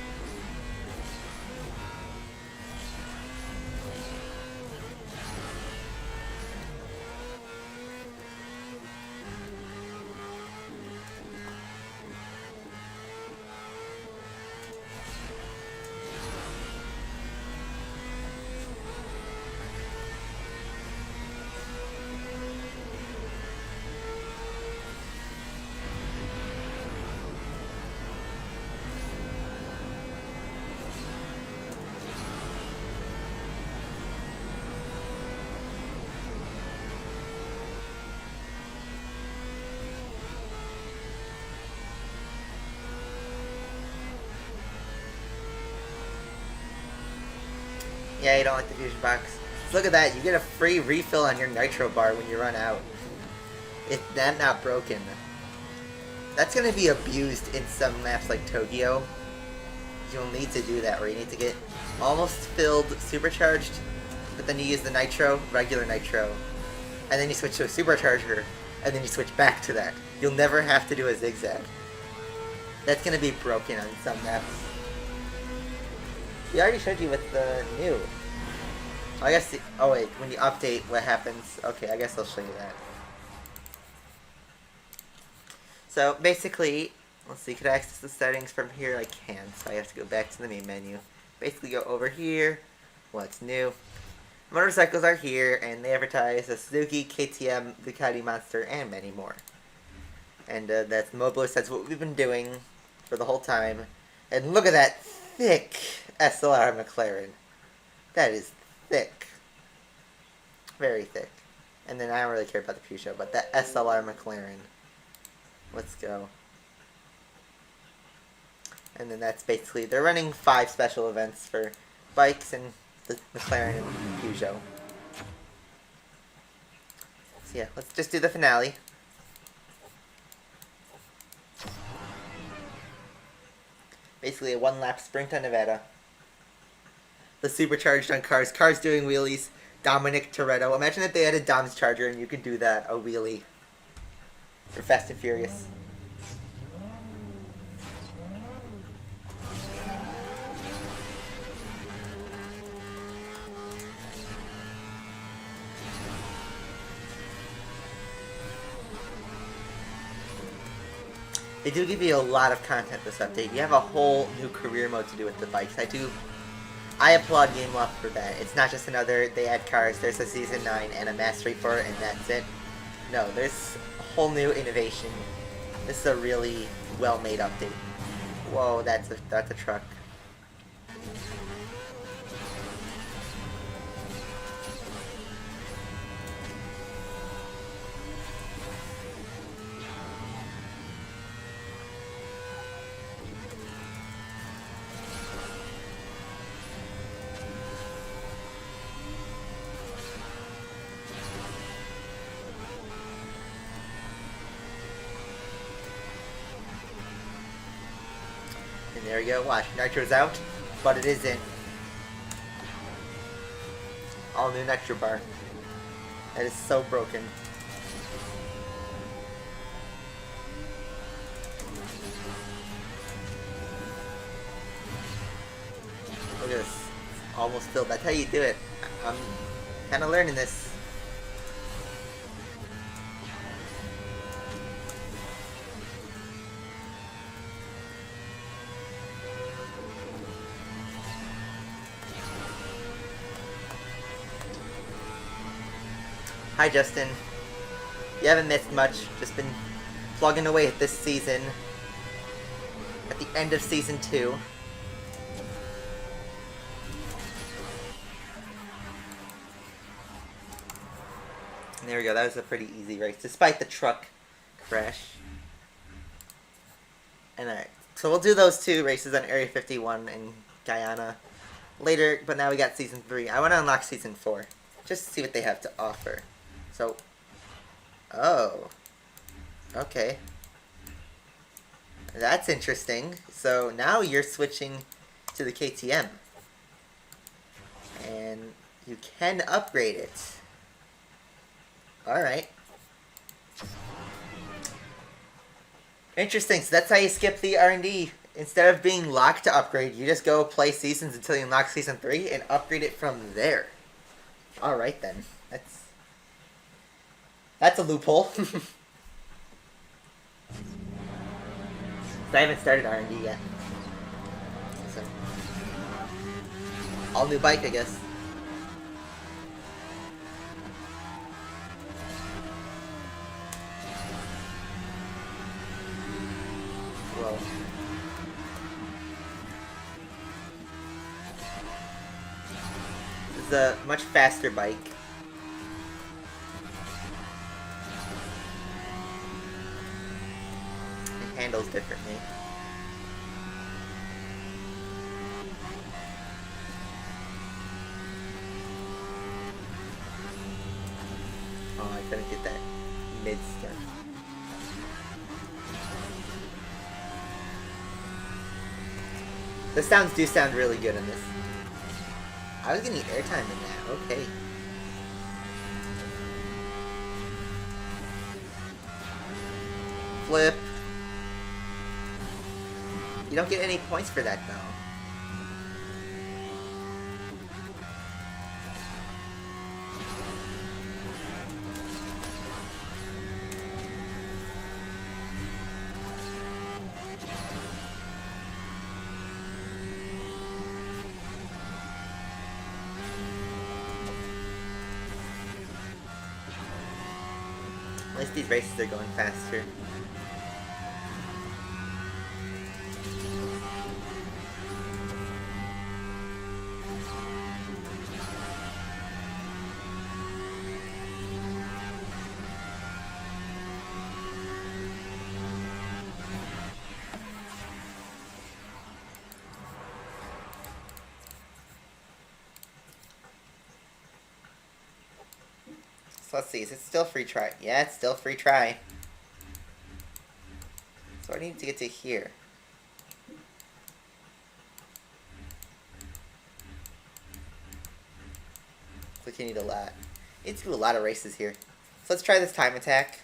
Yeah, you don't like the fusion box. So look at that, you get a free refill on your nitro bar when you run out. It's not broken. That's going to be abused in some maps like Tokyo. You'll need to do that, where you need to get almost filled supercharged, but then you use the nitro, regular nitro, and then you switch to a supercharger, and then you switch back to that. You'll never have to do a zigzag. That's going to be broken on some maps. We already showed you with the new. I guess oh wait, when you update, what happens? Okay, I guess I'll show you that. So basically, let's see, could I access the settings from here? I can, so I have to go back to the main menu. Basically go over here, what's new. Motorcycles are here, and they advertise a Suzuki, KTM, Ducati Monster, and many more. And that's Moto, that's what we've been doing for the whole time. And look at that thick SLR McLaren. That is thick. Very thick. And then I don't really care about the Peugeot, but that SLR McLaren. Let's go. And then that's basically, they're running 5 special events for bikes and the McLaren and Peugeot. So yeah, let's just do the finale. Basically a 1-lap sprint on Nevada. The supercharged on cars. Cars doing wheelies. Dominic Toretto. Imagine if they had a Dom's Charger and you could do that, a wheelie. For Fast and Furious. They do give you a lot of content this update. You have a whole new career mode to do with the bikes. I applaud Game Loft for that. It's not just another, they add cars, there's a Season 9 and a Mastery for it, and that's it. No, there's a whole new innovation. This is a really well-made update. Whoa, that's a truck. And there we go, watch, Nitro's out, but it isn't. All new Nitro bar. That is so broken. Look at this, almost filled. That's how you do it. I'm kind of learning this. Hi, Justin. You haven't missed much. Just been plugging away at this season. At the end of season 2. And there we go. That was a pretty easy race, despite the truck crash. And alright, so we'll do those 2 races on Area 51 in Guyana later, but now we got Season 3. I want to unlock Season 4, just to see what they have to offer. So, oh, okay. That's interesting. So now you're switching to the KTM. And you can upgrade it. Alright. Interesting, so that's how you skip the R&D. Instead of being locked to upgrade, you just go play seasons until you unlock Season 3 and upgrade it from there. Alright then. That's a loophole. I haven't started R&D yet. So, all new bike, I guess. Whoa. This is a much faster bike. It handles differently. Oh, I couldn't get that mid-step. The sounds do sound really good in this. I was getting airtime in that. Okay. Flip. You don't get any points for that, though. At least these races are going faster. So let's see, is it still free try? Yeah, it's still free try. So I need to get to here. Looks like you need a lot. You need to do a lot of races here. So let's try this time attack.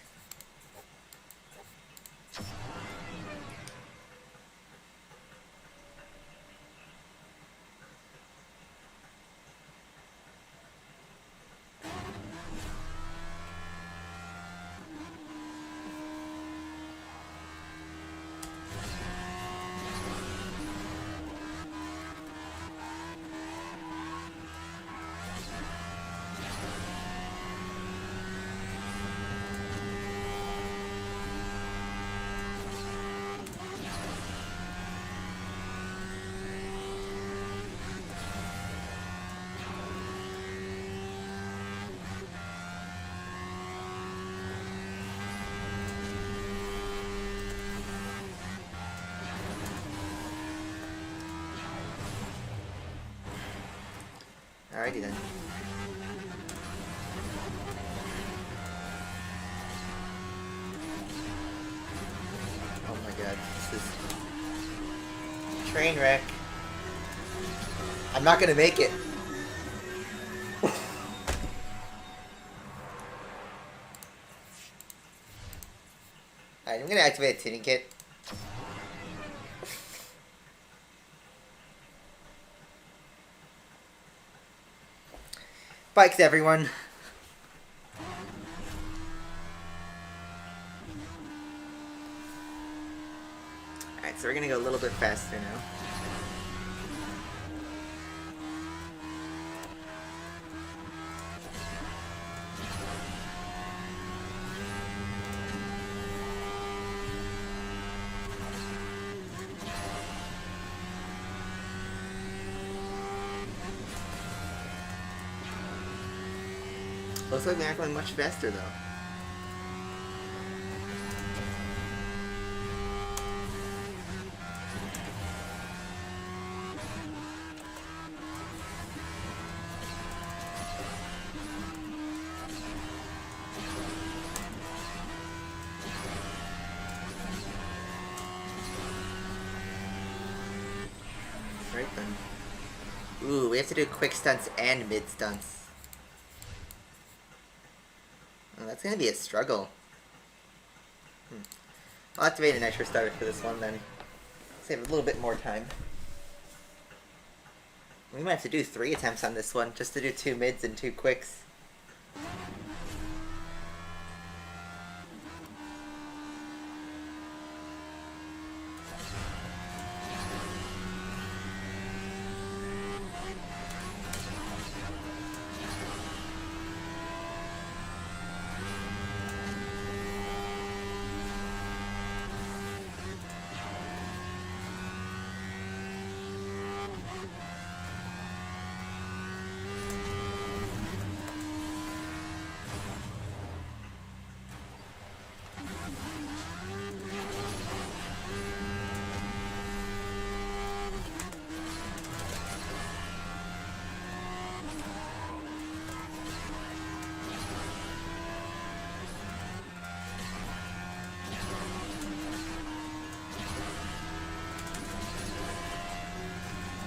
Alrighty then. Oh my god, this is train wreck. I'm not gonna make it. Alright, I'm gonna activate a tuning kit. Bikes, everyone. Alright, so we're gonna go a little bit faster now. Looks like we aren't going much faster though. Right then. Ooh, we have to do quick stunts and mid stunts. Oh, that's gonna be a struggle. I'll activate a nitro starter for this one then. Save a little bit more time. We might have to do 3 attempts on this one, just to do 2 mids and 2 quicks.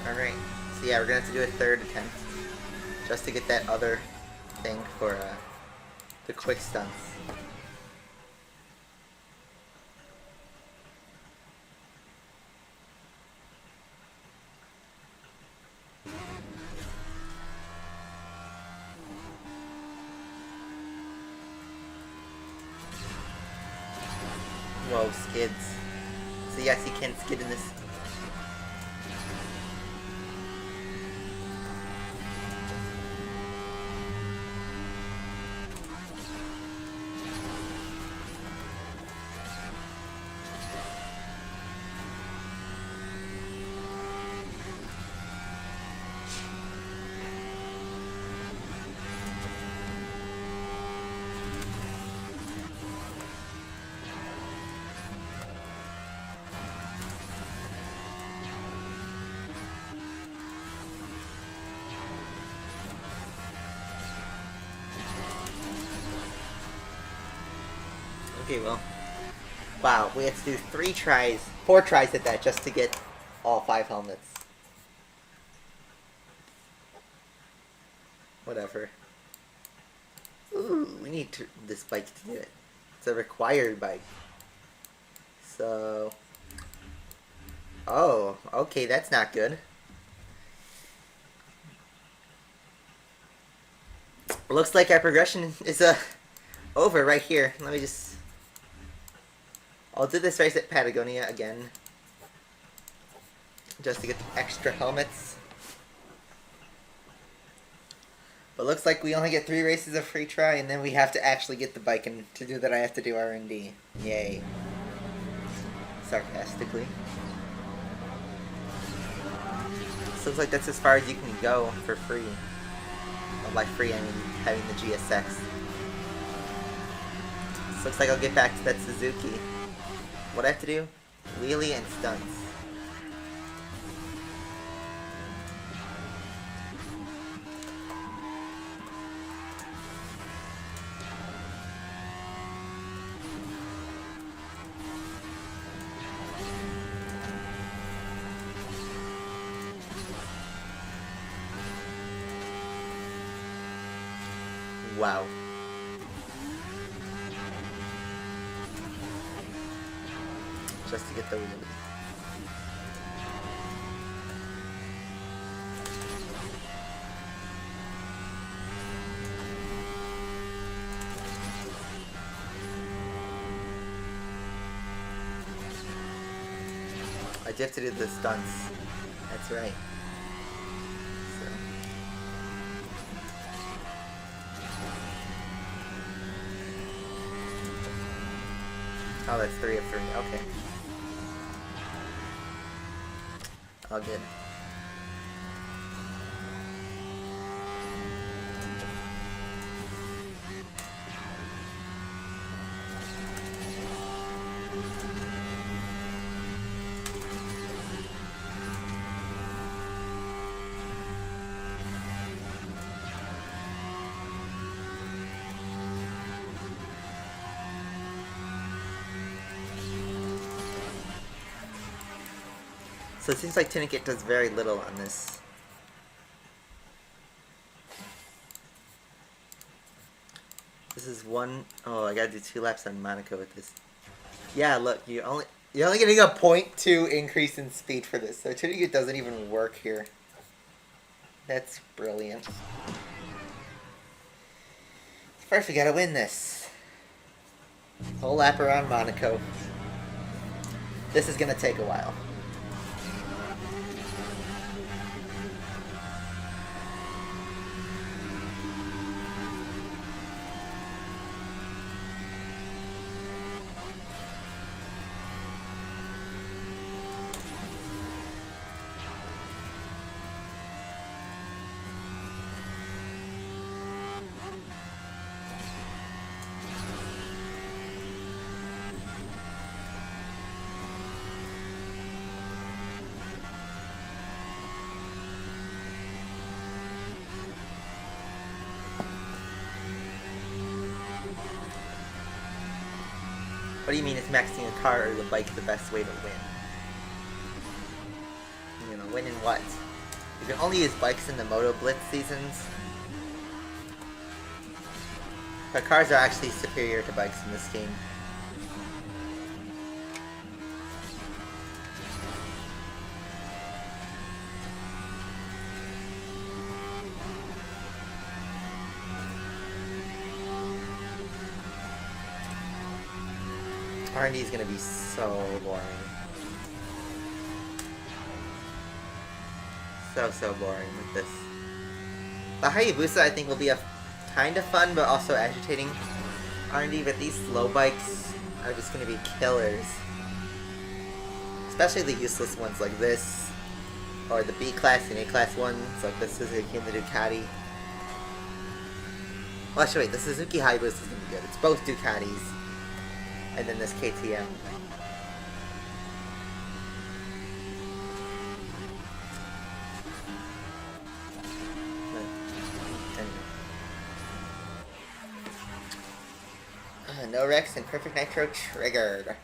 Alright, so yeah, we're gonna have to do a 3rd attempt just to get that other thing for the quick stunts. Whoa, skids. So yes, you can skid in this. Okay, well. Wow, we had to do 4 tries at that just to get all 5 helmets. Whatever. Ooh, we need this bike to do it. It's a required bike. So... Oh, okay, that's not good. Looks like our progression is over right here. Let me just... I'll do this race at Patagonia again. Just to get the extra helmets. But looks like we only get 3 races of free try, and then we have to actually get the bike, and to do that I have to do R&D. Yay. Sarcastically. So looks like that's as far as you can go for free. Well, by free I mean having the GSX. So looks like I'll get back to that Suzuki. What I have to do? Wheelie and stunts. Wow. Just to get the wheelie. I do have to do the stunts. That's right. So. Oh, that's 3 of 3. Okay. All good. So it seems like Tourniquet does very little on this. This is one... Oh, I gotta do 2 laps on Monaco with this. Yeah, look, you're only getting a 0.2 increase in speed for this. So Tourniquet doesn't even work here. That's brilliant. First, we gotta win this. Whole lap around Monaco. This is gonna take a while. What do you mean is maxing a car or the bike the best way to win? You know, win in what? You can only use bikes in the Moto Blitz seasons. But cars are actually superior to bikes in this game. R&D is going to be so boring. So boring with this. The Hayabusa I think will be a kind of fun but also agitating R&D, but these slow bikes are just going to be killers. Especially the useless ones like this, or the B-Class and A-Class ones like the Suzuki and the Ducati. Well, actually wait, the Suzuki Hayabusa is going to be good. It's both Ducatis. And then this KTM. No wrecks and perfect nitro triggered.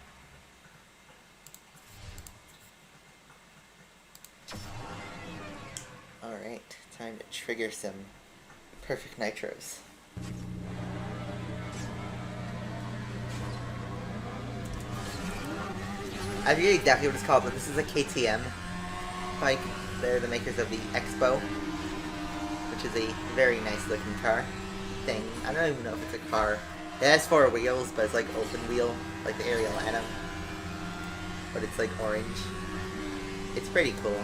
Alright, time to trigger some perfect nitros. I forget exactly what it's called, but this is a KTM bike. They're the makers of the Expo, which is a very nice looking car thing. I don't even know if it's a car. It has 4 wheels, but it's like open wheel, like the Ariel Atom. But it's like orange. It's pretty cool.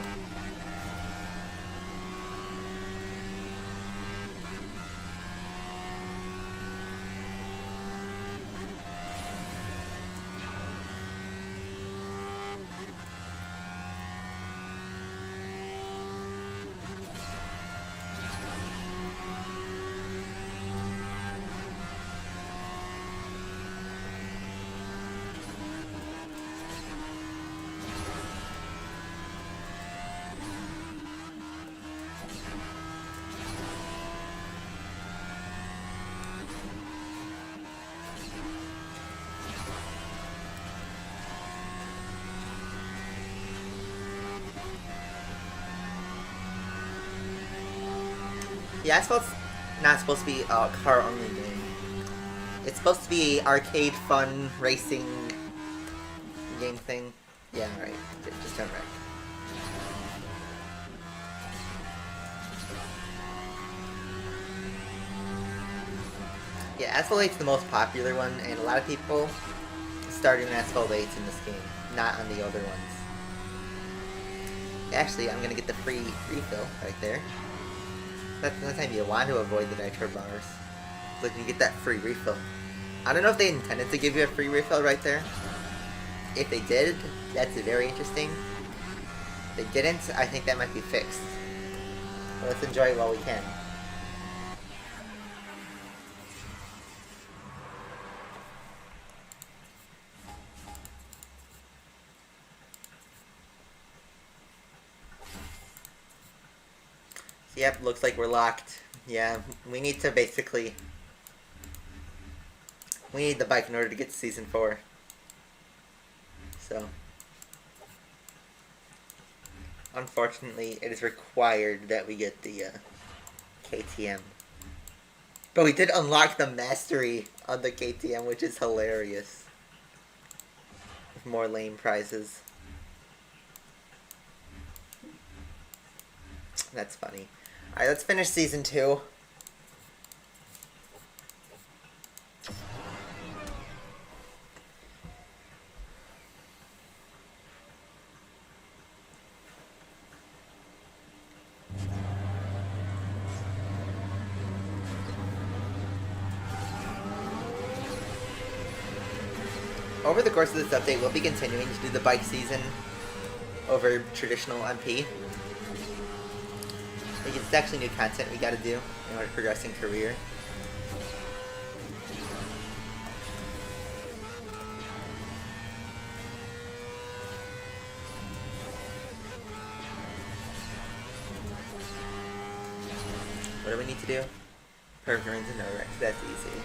The Asphalt's not supposed to be a car-only game. It's supposed to be arcade, fun, racing game thing. Yeah, right. Just turn right. Yeah, Asphalt 8's the most popular one, and a lot of people started in Asphalt 8s in this game, not on the other ones. Actually, I'm gonna get the free refill right there. That's the time you want to avoid the nitro bars. So you get that free refill. I don't know if they intended to give you a free refill right there. If they did, that's very interesting. If they didn't, I think that might be fixed. So let's enjoy it while we can. Yep, looks like we're locked. Yeah, we need to basically... We need the bike in order to get to Season 4. So... unfortunately, it is required that we get the KTM. But we did unlock the mastery on the KTM, which is hilarious. With more lame prizes. That's funny. Alright, let's finish Season 2. Over the course of this update, we'll be continuing to do the bike season over traditional MP. It's actually new content we gotta do in order to progress in career. What do we need to do? Perfect rings and no wrecks. That's easy.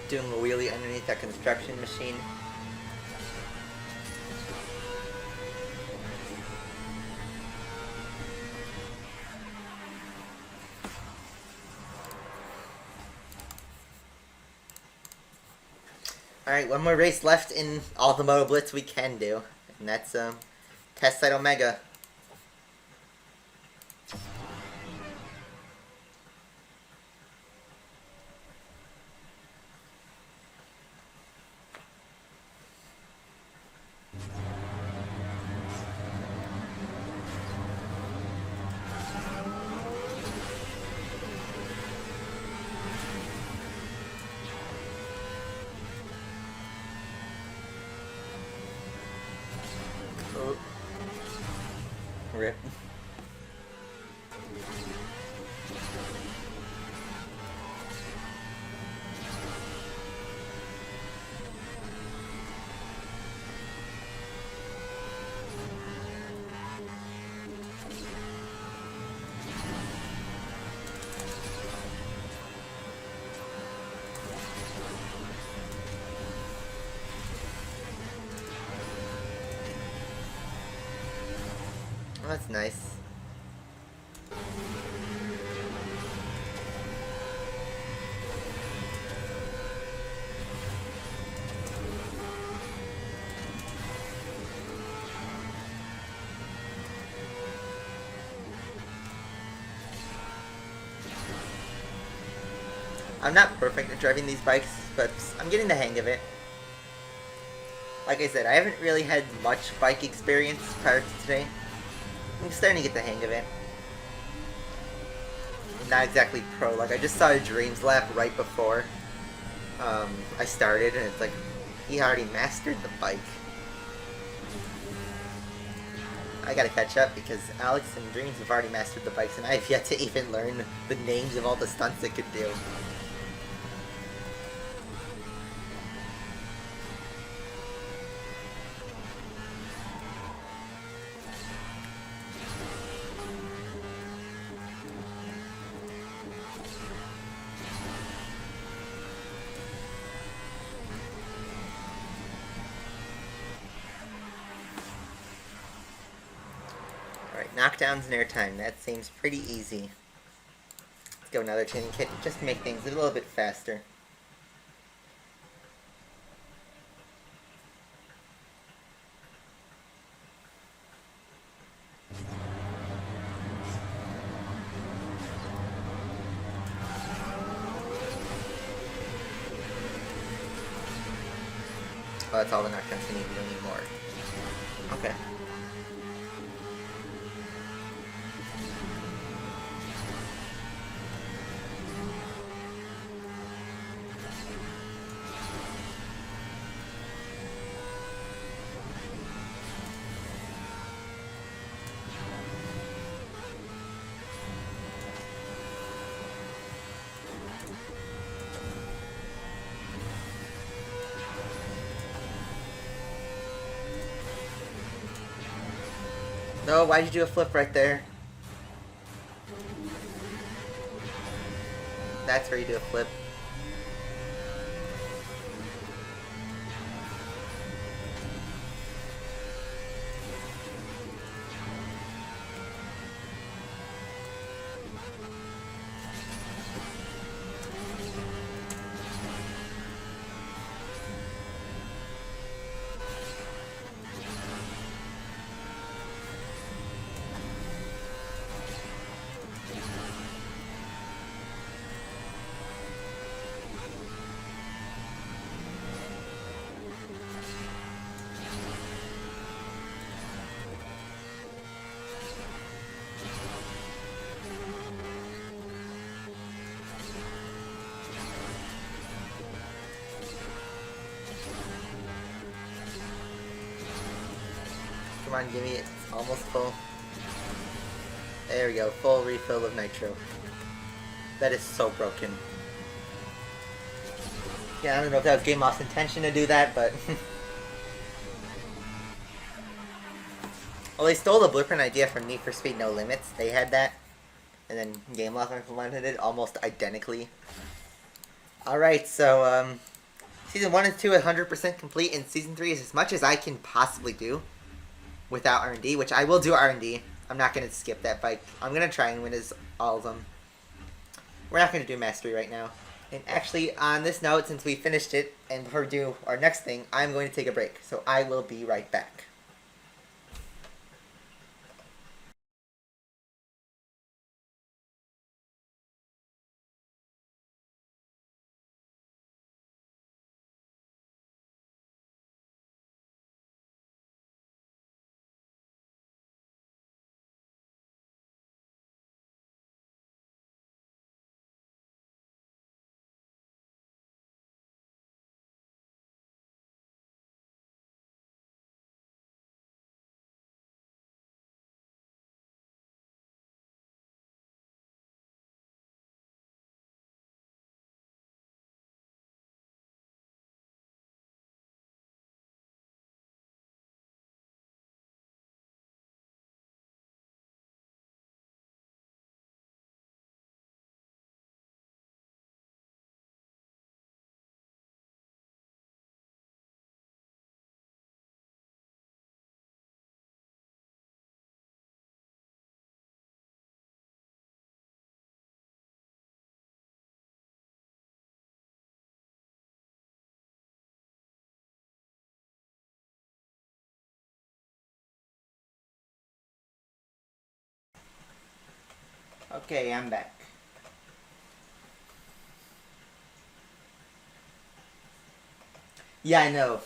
Doing a wheelie underneath that construction machine. Alright, one more race left in all the Moto Blitz we can do. And that's Test Site Omega. Rip. Oh, that's nice. I'm not perfect at driving these bikes, but I'm getting the hang of it. Like I said, I haven't really had much bike experience prior to today. I'm starting to get the hang of it. Not exactly pro. Like, I just saw a Dreams lap right before I started, and it's like, he already mastered the bike. I gotta catch up because Alex and Dreams have already mastered the bikes, and I have yet to even learn the names of all the stunts it could do. Knockdowns and airtime, that seems pretty easy. Let's go another tuning kit just to make things a little bit faster. Oh, that's all the knockdowns you need. You don't need more. Okay. No, why'd you do a flip right there? That's where you do a flip. Come on, give me it. It's almost full. There we go. Full refill of nitro. That is so broken. Yeah, I don't know if that was Game Off's intention to do that, but... Well, they stole the blueprint idea from Need for Speed No Limits. They had that. And then Game Off implemented it almost identically. Alright, so, Season 1 and 2 are 100% complete, and Season 3 is as much as I can possibly do without R&D, which I will do R&D. I'm not going to skip that bike. I'm going to try and win all of them. We're not going to do Mastery right now. And actually, on this note, since we finished it, and before we do our next thing, I'm going to take a break. So I will be right back. Okay, I'm back. Yeah, I know.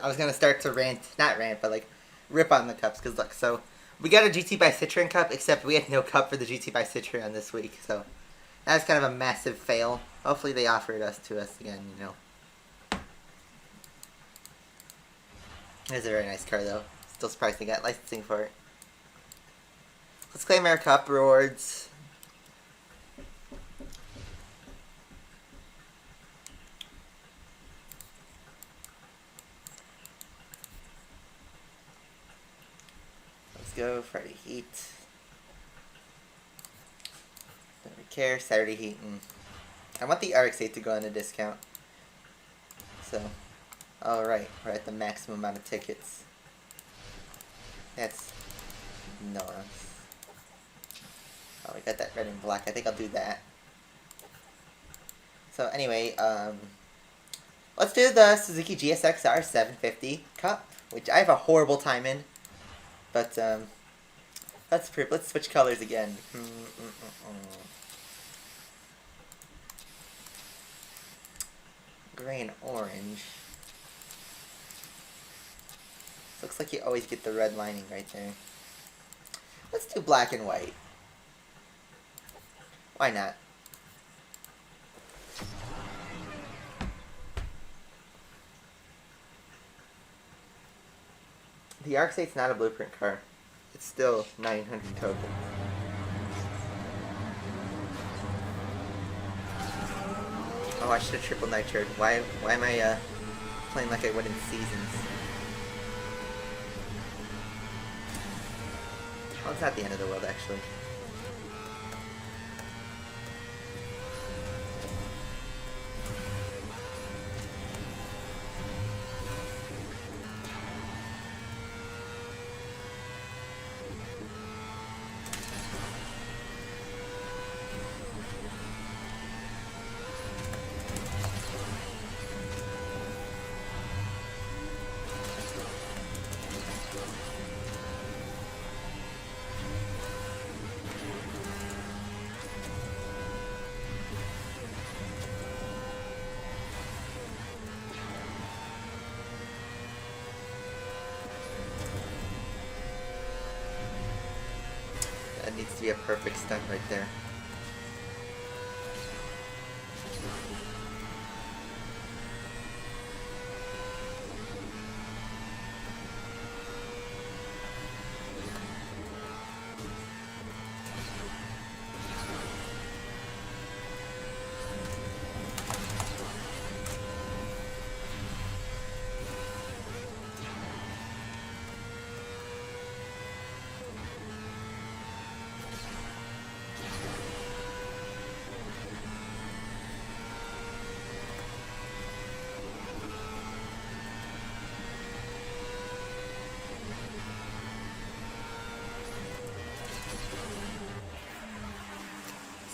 I was gonna start to not rant, but like rip on the cups. Cause look, so we got a GT by Citroen cup, except we had no cup for the GT by Citroen this week. So that's kind of a massive fail. Hopefully they offer it to us again. You know, it's a very nice car though. Still surprised they got licensing for it. Let's claim our cup rewards. Go Friday Heat. Don't really care. Saturday Heat. I want the RX-8 to go on a discount. So, alright, we're at the maximum amount of tickets. That's enormous. Oh, we got that red and black. I think I'll do that. So anyway, let's do the Suzuki GSX-R750 Cup, which I have a horrible time in. But, let's switch colors again. Gray and orange. Looks like you always get the red lining right there. Let's do black and white. Why not? The R8's not a blueprint car. It's still 900 total. Oh, I should have triple nitroed. Why am I playing like I would in Seasons? Well, it's not the end of the world, actually. That needs to be a perfect stunt right there.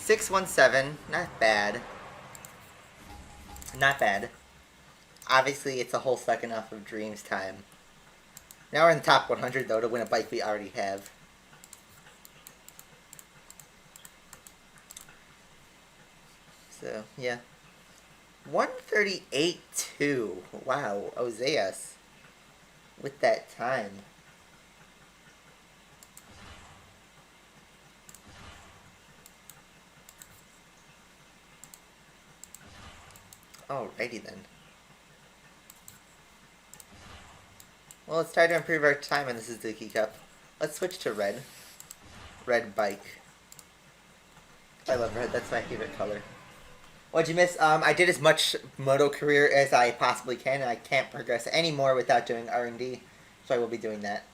.617, not bad. Not bad. Obviously, it's a whole second off of Dream's time. Now we're in the top 100, though, to win a bike we already have. So, yeah. 138.2. Wow, Oseas. With that time. Alrighty then. Well, it's time to improve our time in the Suzuki Cup. Let's switch to red. Red bike. I love red, that's my favorite color. What'd you miss? I did as much Moto career as I possibly can, and I can't progress any more without doing R&D, so I will be doing that.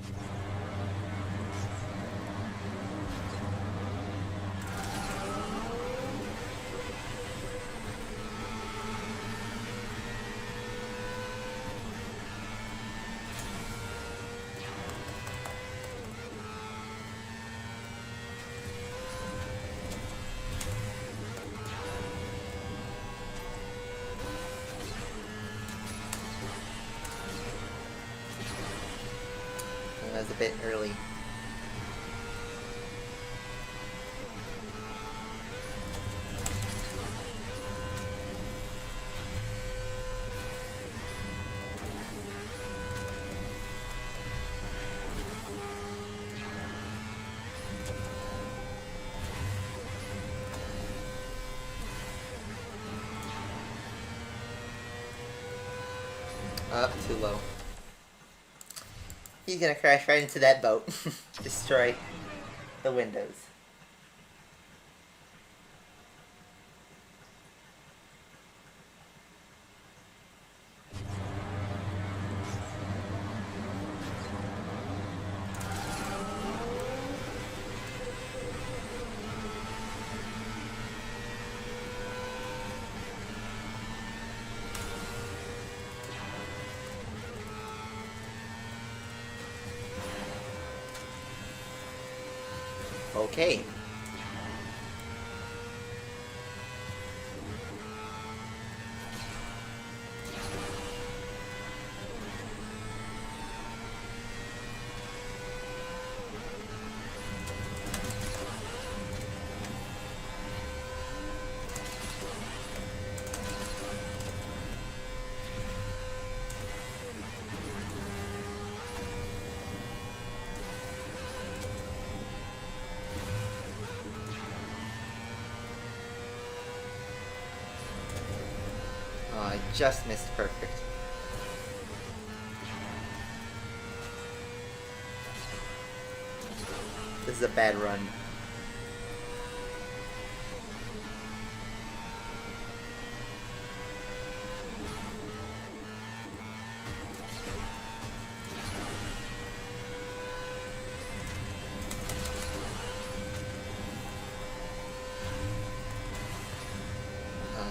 That was a bit early. Up too low. He's gonna crash right into that boat. Destroy the windows. Okay. just missed perfect. This is a bad run.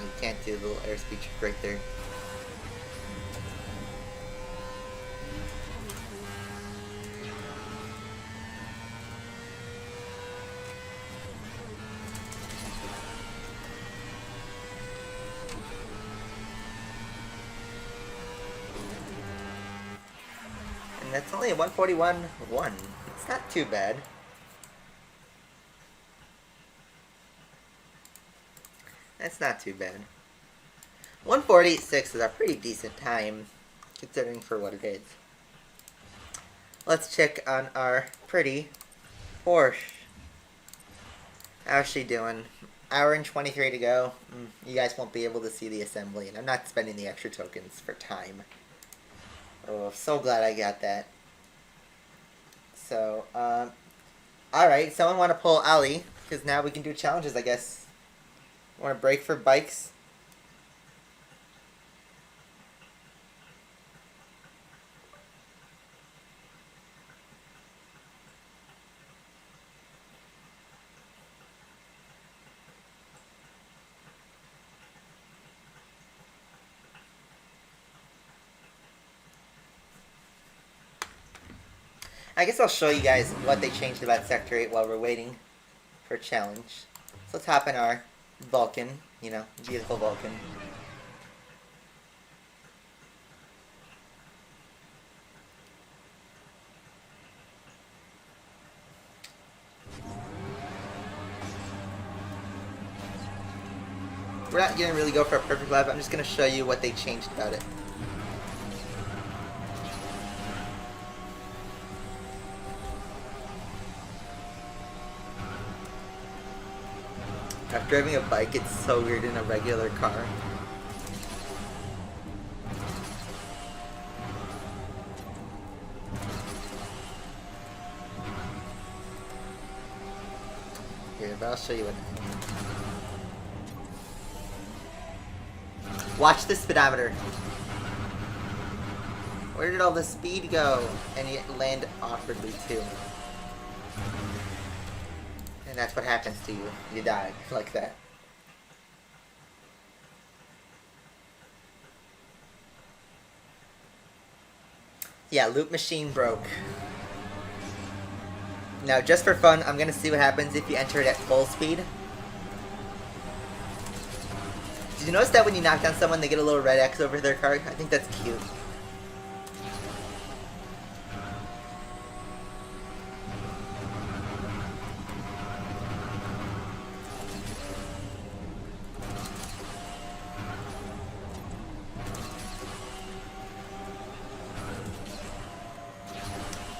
You can't do the little airspeed trick right there. And that's only a 141.1. It's not too bad. That's not too bad. 148.6 is a pretty decent time, considering for what it is. Let's check on our pretty Porsche. How's she doing? Hour and 23 to go. You guys won't be able to see the assembly, and I'm not spending the extra tokens for time. Oh, so glad I got that. So, alright, someone want to pull Ali, because now we can do challenges, I guess. Want to break for bikes? I guess I'll show you guys what they changed about Sector 8 while we're waiting for a challenge. So let's hop in our Vulcan, you know, beautiful Vulcan. We're not gonna really go for a perfect lap, I'm just gonna show you what they changed about it. After driving a bike, it's so weird in a regular car. Here, but I'll show you what. Watch the speedometer. Where did all the speed go? And you land awkwardly too. And that's what happens to you. You die like that. Yeah, loop machine broke. Now, just for fun, I'm gonna see what happens if you enter it at full speed. Did you notice that when you knock down someone, they get a little red X over their car? I think that's cute.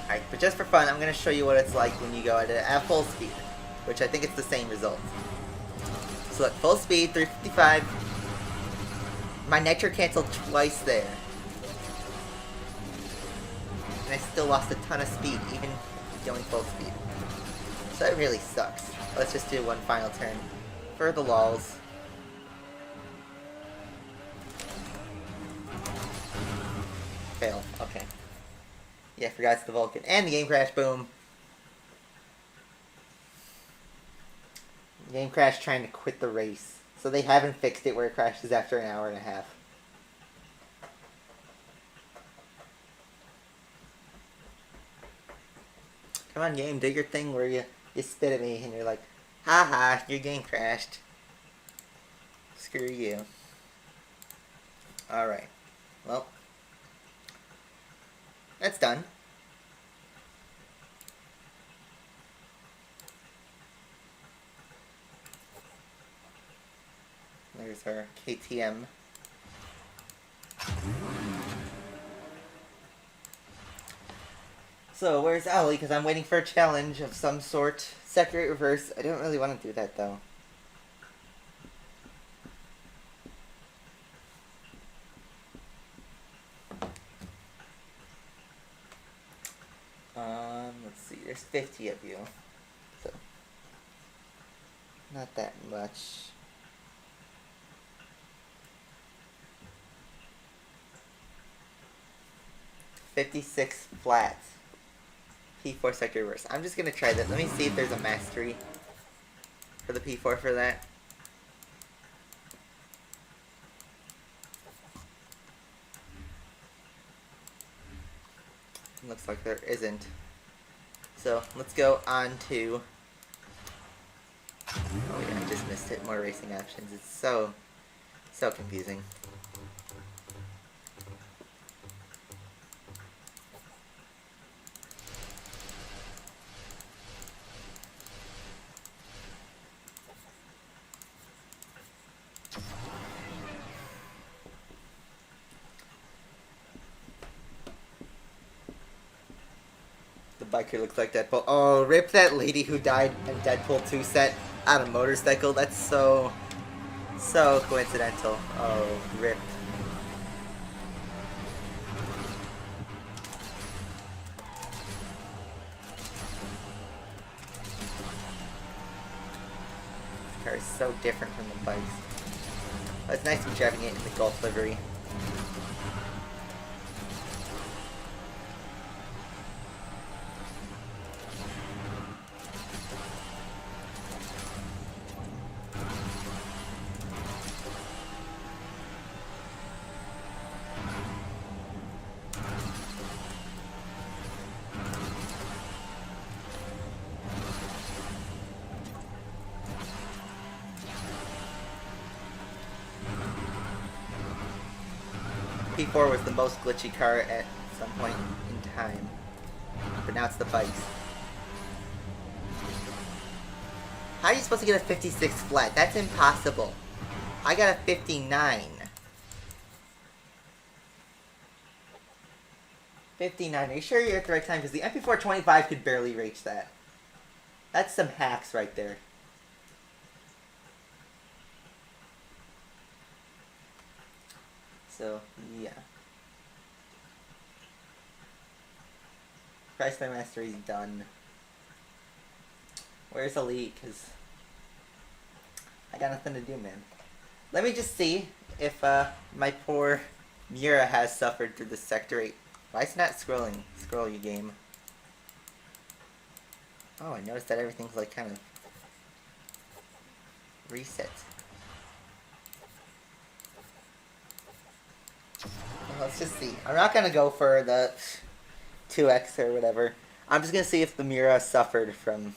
Alright, but just for fun, I'm going to show you what it's like when you go at full speed, which I think it's the same result. So at full speed, 355, my nitro canceled twice there. And I still lost a ton of speed, even going full speed. So that really sucks. Let's just do one final turn for the lulz. Fail, okay. Yeah, I forgot it's the Vulcan. And the game crash, boom. Game crash trying to quit the race. So they haven't fixed it where it crashes after an hour and a half. Come on, game, do your thing where you spit at me and you're like, haha, your game crashed. Screw you. Alright. Well. That's done. There's our KTM. So, where's Ali? Because I'm waiting for a challenge of some sort. Sector 8 reverse. I don't really want to do that, though. There's 50 of you. So, not that much. $56 flat. P4 sector reverse. I'm just gonna try that. Let me see if there's a mastery for the P4 for that. Looks like there isn't. So let's go on to. Oh yeah, I just missed it. More racing options. It's so confusing. The biker looks like Deadpool. Oh, rip that lady who died in Deadpool 2 set on a motorcycle. That's so coincidental. Oh, rip. This car is so different from the bikes. But it's nice to be driving it in the Golf livery. P4 was the most glitchy car at some point in time, but now it's the bikes. How are you supposed to get a 56 flat? That's impossible. I got a 59. 59. Are you sure you're at the right time? Because the MP425 could barely reach that. That's some hacks right there. So, yeah. Price by Mastery's done. Where's Elite? Because I got nothing to do, man. Let me just see if my poor Miura has suffered through the Sector 8. Why is it not scrolling? Scroll, you game. Oh, I noticed that everything's like kind of reset. Let's just see. I'm not going to go for the 2X or whatever. I'm just going to see if the Miura suffered from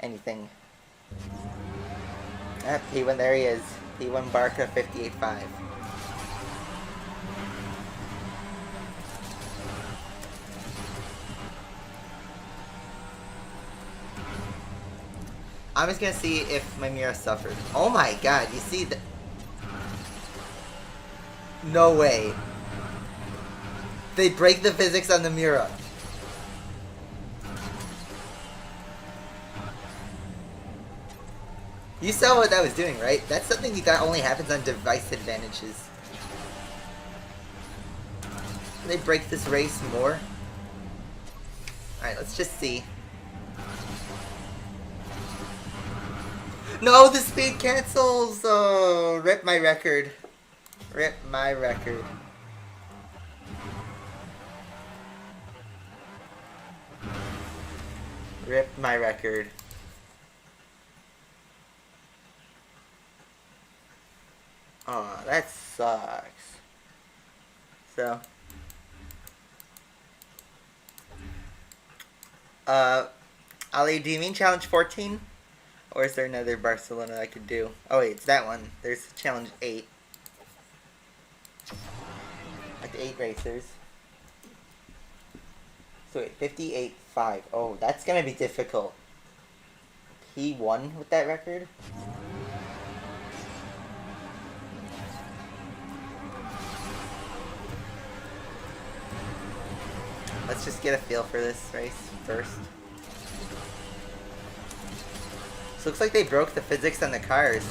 anything. Ah, P1, there he is. P1 Barca 58.5. I'm just going to see if my Miura suffered. Oh my god, you see the... No way. They break the physics on the Miura. You saw what that was doing, right? That's something that only happens on device advantages. Can they break this race more? Alright, let's just see. No, the speed cancels! Oh, rip my record. Rip my record. Rip my record. Oh, that sucks. So. Ali, do you mean challenge 14? Or is there another Barcelona I could do? Oh wait, it's that one. There's challenge 8. Like 8 racers. So wait, 58.5. Oh, that's gonna be difficult. P1 with that record? Let's just get a feel for this race first. So looks like they broke the physics on the cars.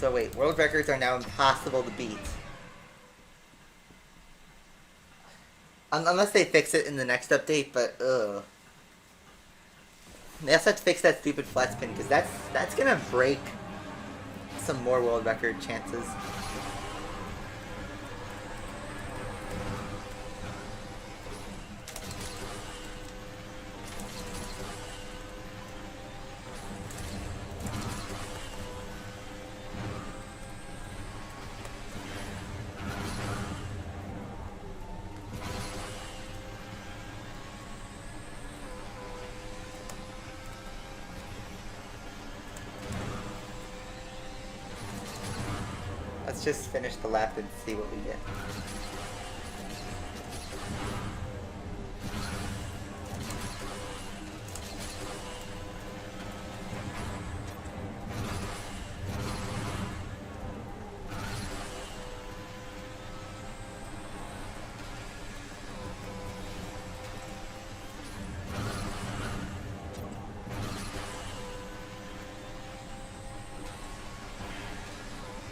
So wait, world records are now impossible to beat. Unless they fix it in the next update, but ugh. They also have to fix that stupid flat spin, because that's gonna break some more world record chances. Let's just finish the lap and see what we get.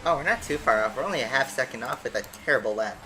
Oh, we're not too far off. We're only a half second off with a terrible lap.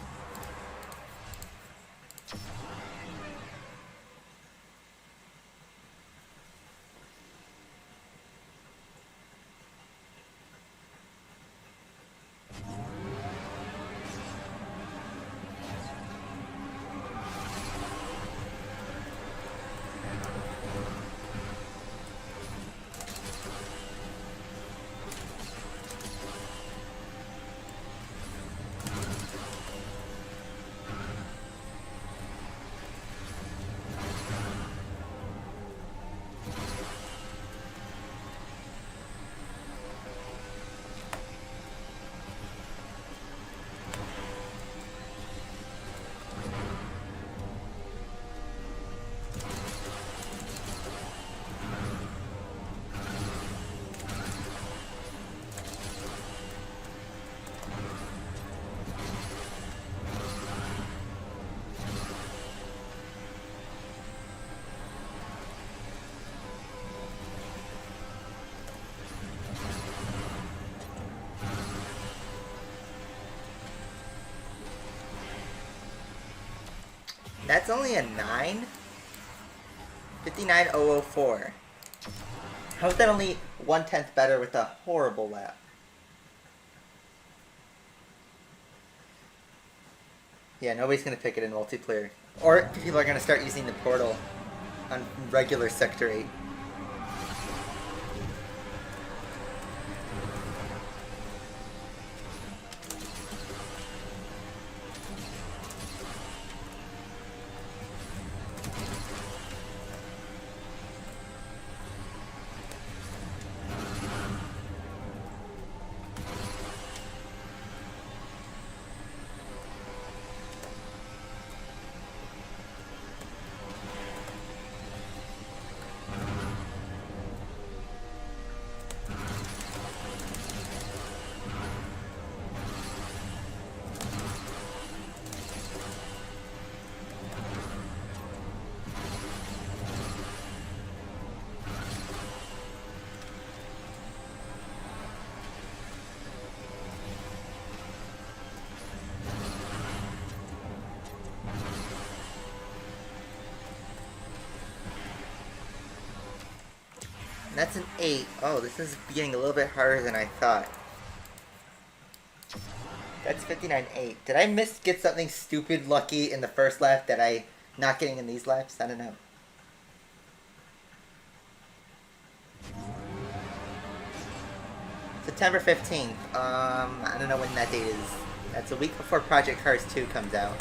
That's only a 9? 59.004. How is that only 1/10 better with a horrible lap? Yeah, nobody's gonna pick it in multiplayer. Or people are gonna start using the portal on regular Sector 8. And that's an 8. Oh, this is getting a little bit harder than I thought. That's 59.8. Did I get something stupid lucky in the first lap that I not getting in these laps? I don't know. September 15th. I don't know when that date is. That's a week before Project Cars 2 comes out.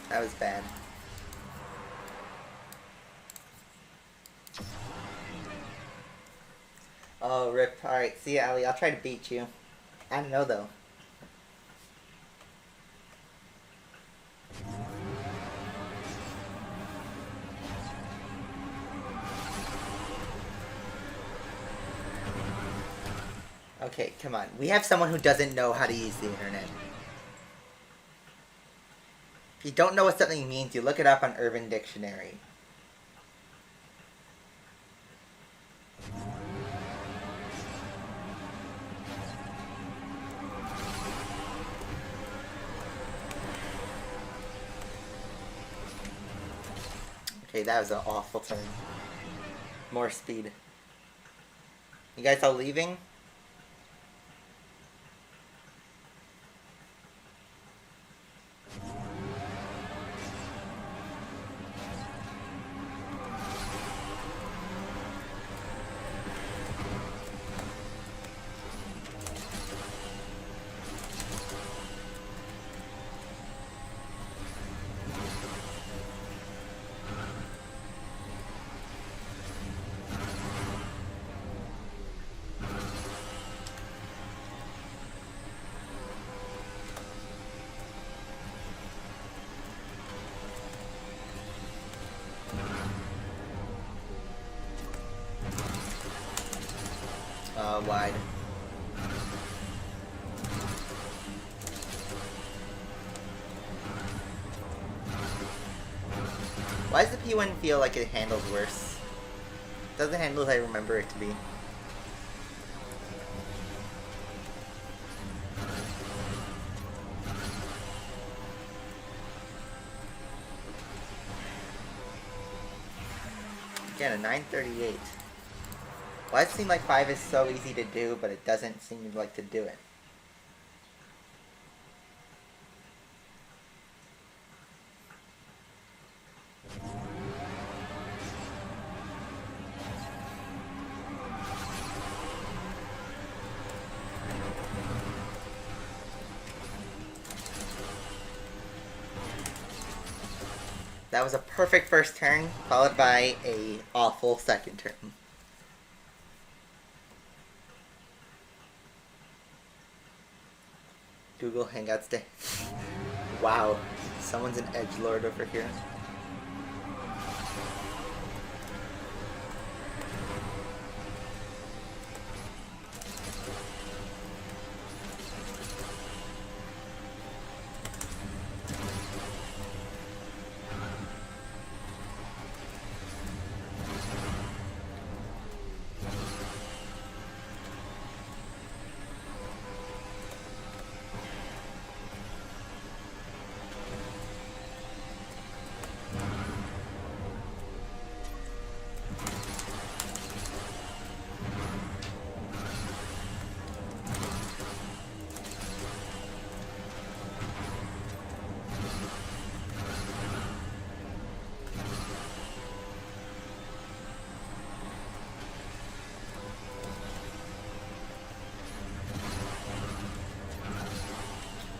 That was bad. Oh, rip. Alright, see ya, Ellie. I'll try to beat you. I don't know, though. Okay, come on. We have someone who doesn't know how to use the internet. If you don't know what something means, you look it up on Urban Dictionary. Okay, that was an awful turn. More speed. You guys all leaving? Wide. Why does the P1 feel like it handles worse? It doesn't handle as I remember it to be. Again, a 938. Why does it seem like 5 is so easy to do, but it doesn't seem like to do it? That was a perfect first turn, followed by a awful second turn. Google Hangouts Day. Wow, someone's an edgelord over here.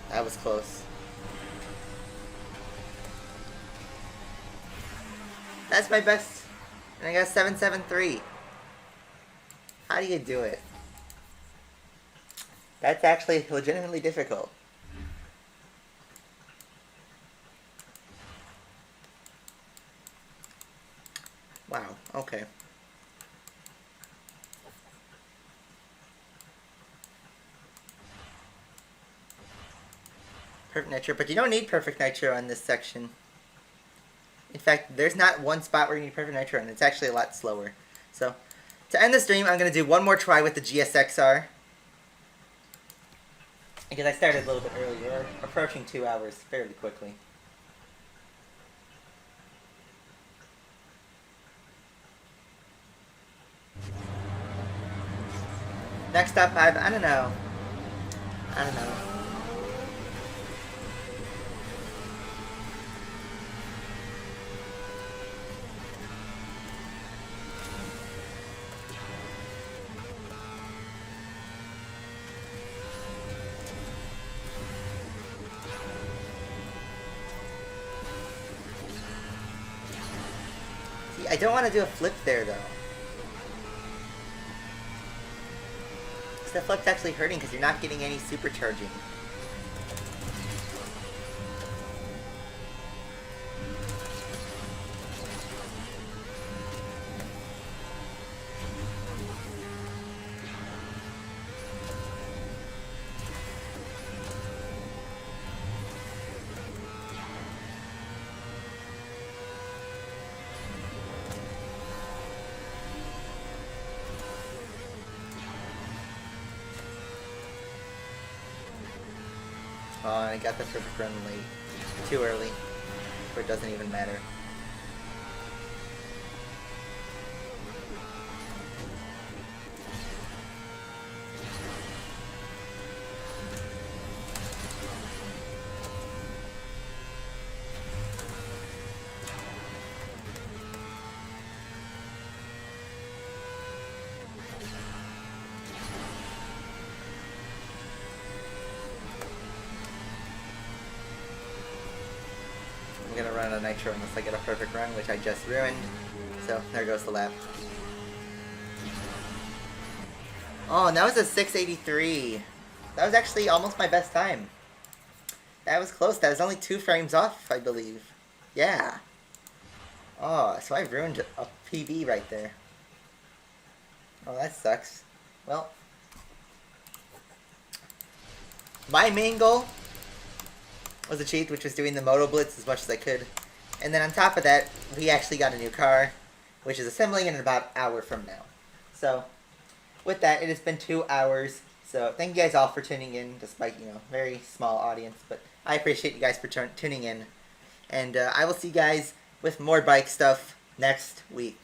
That was close. That's my best. And I got 773. How do you do it? That's actually legitimately difficult. Wow, okay. Perfect nitro, but you don't need perfect nitro on this section. In fact, there's not one spot where you need perfect nitro, and it's actually a lot slower. So, to end the stream, I'm going to do one more try with the GSX-R. Because I started a little bit earlier. We're approaching 2 hours fairly quickly. Next up, I don't know. I don't know. don't want to do a flip there, though. Because that flip's actually hurting because you're not getting any supercharging. Oh, and I got the perfect run late. Too early. Where it doesn't even matter. I'm gonna run a nitro unless I get a perfect run, which I just ruined. So there goes the lap. Oh, and that was a 683. That was actually almost my best time. That was close. That was only 2 frames off, I believe. Yeah. Oh, so I ruined a PB right there. Oh, that sucks. Well, my main goal was achieved, which was doing the Moto Blitz as much as I could. And then on top of that, we actually got a new car, which is assembling in about an hour from now. So, with that, it has been 2 hours. So, thank you guys all for tuning in, despite, very small audience. But I appreciate you guys for tuning in. And I will see you guys with more bike stuff next week.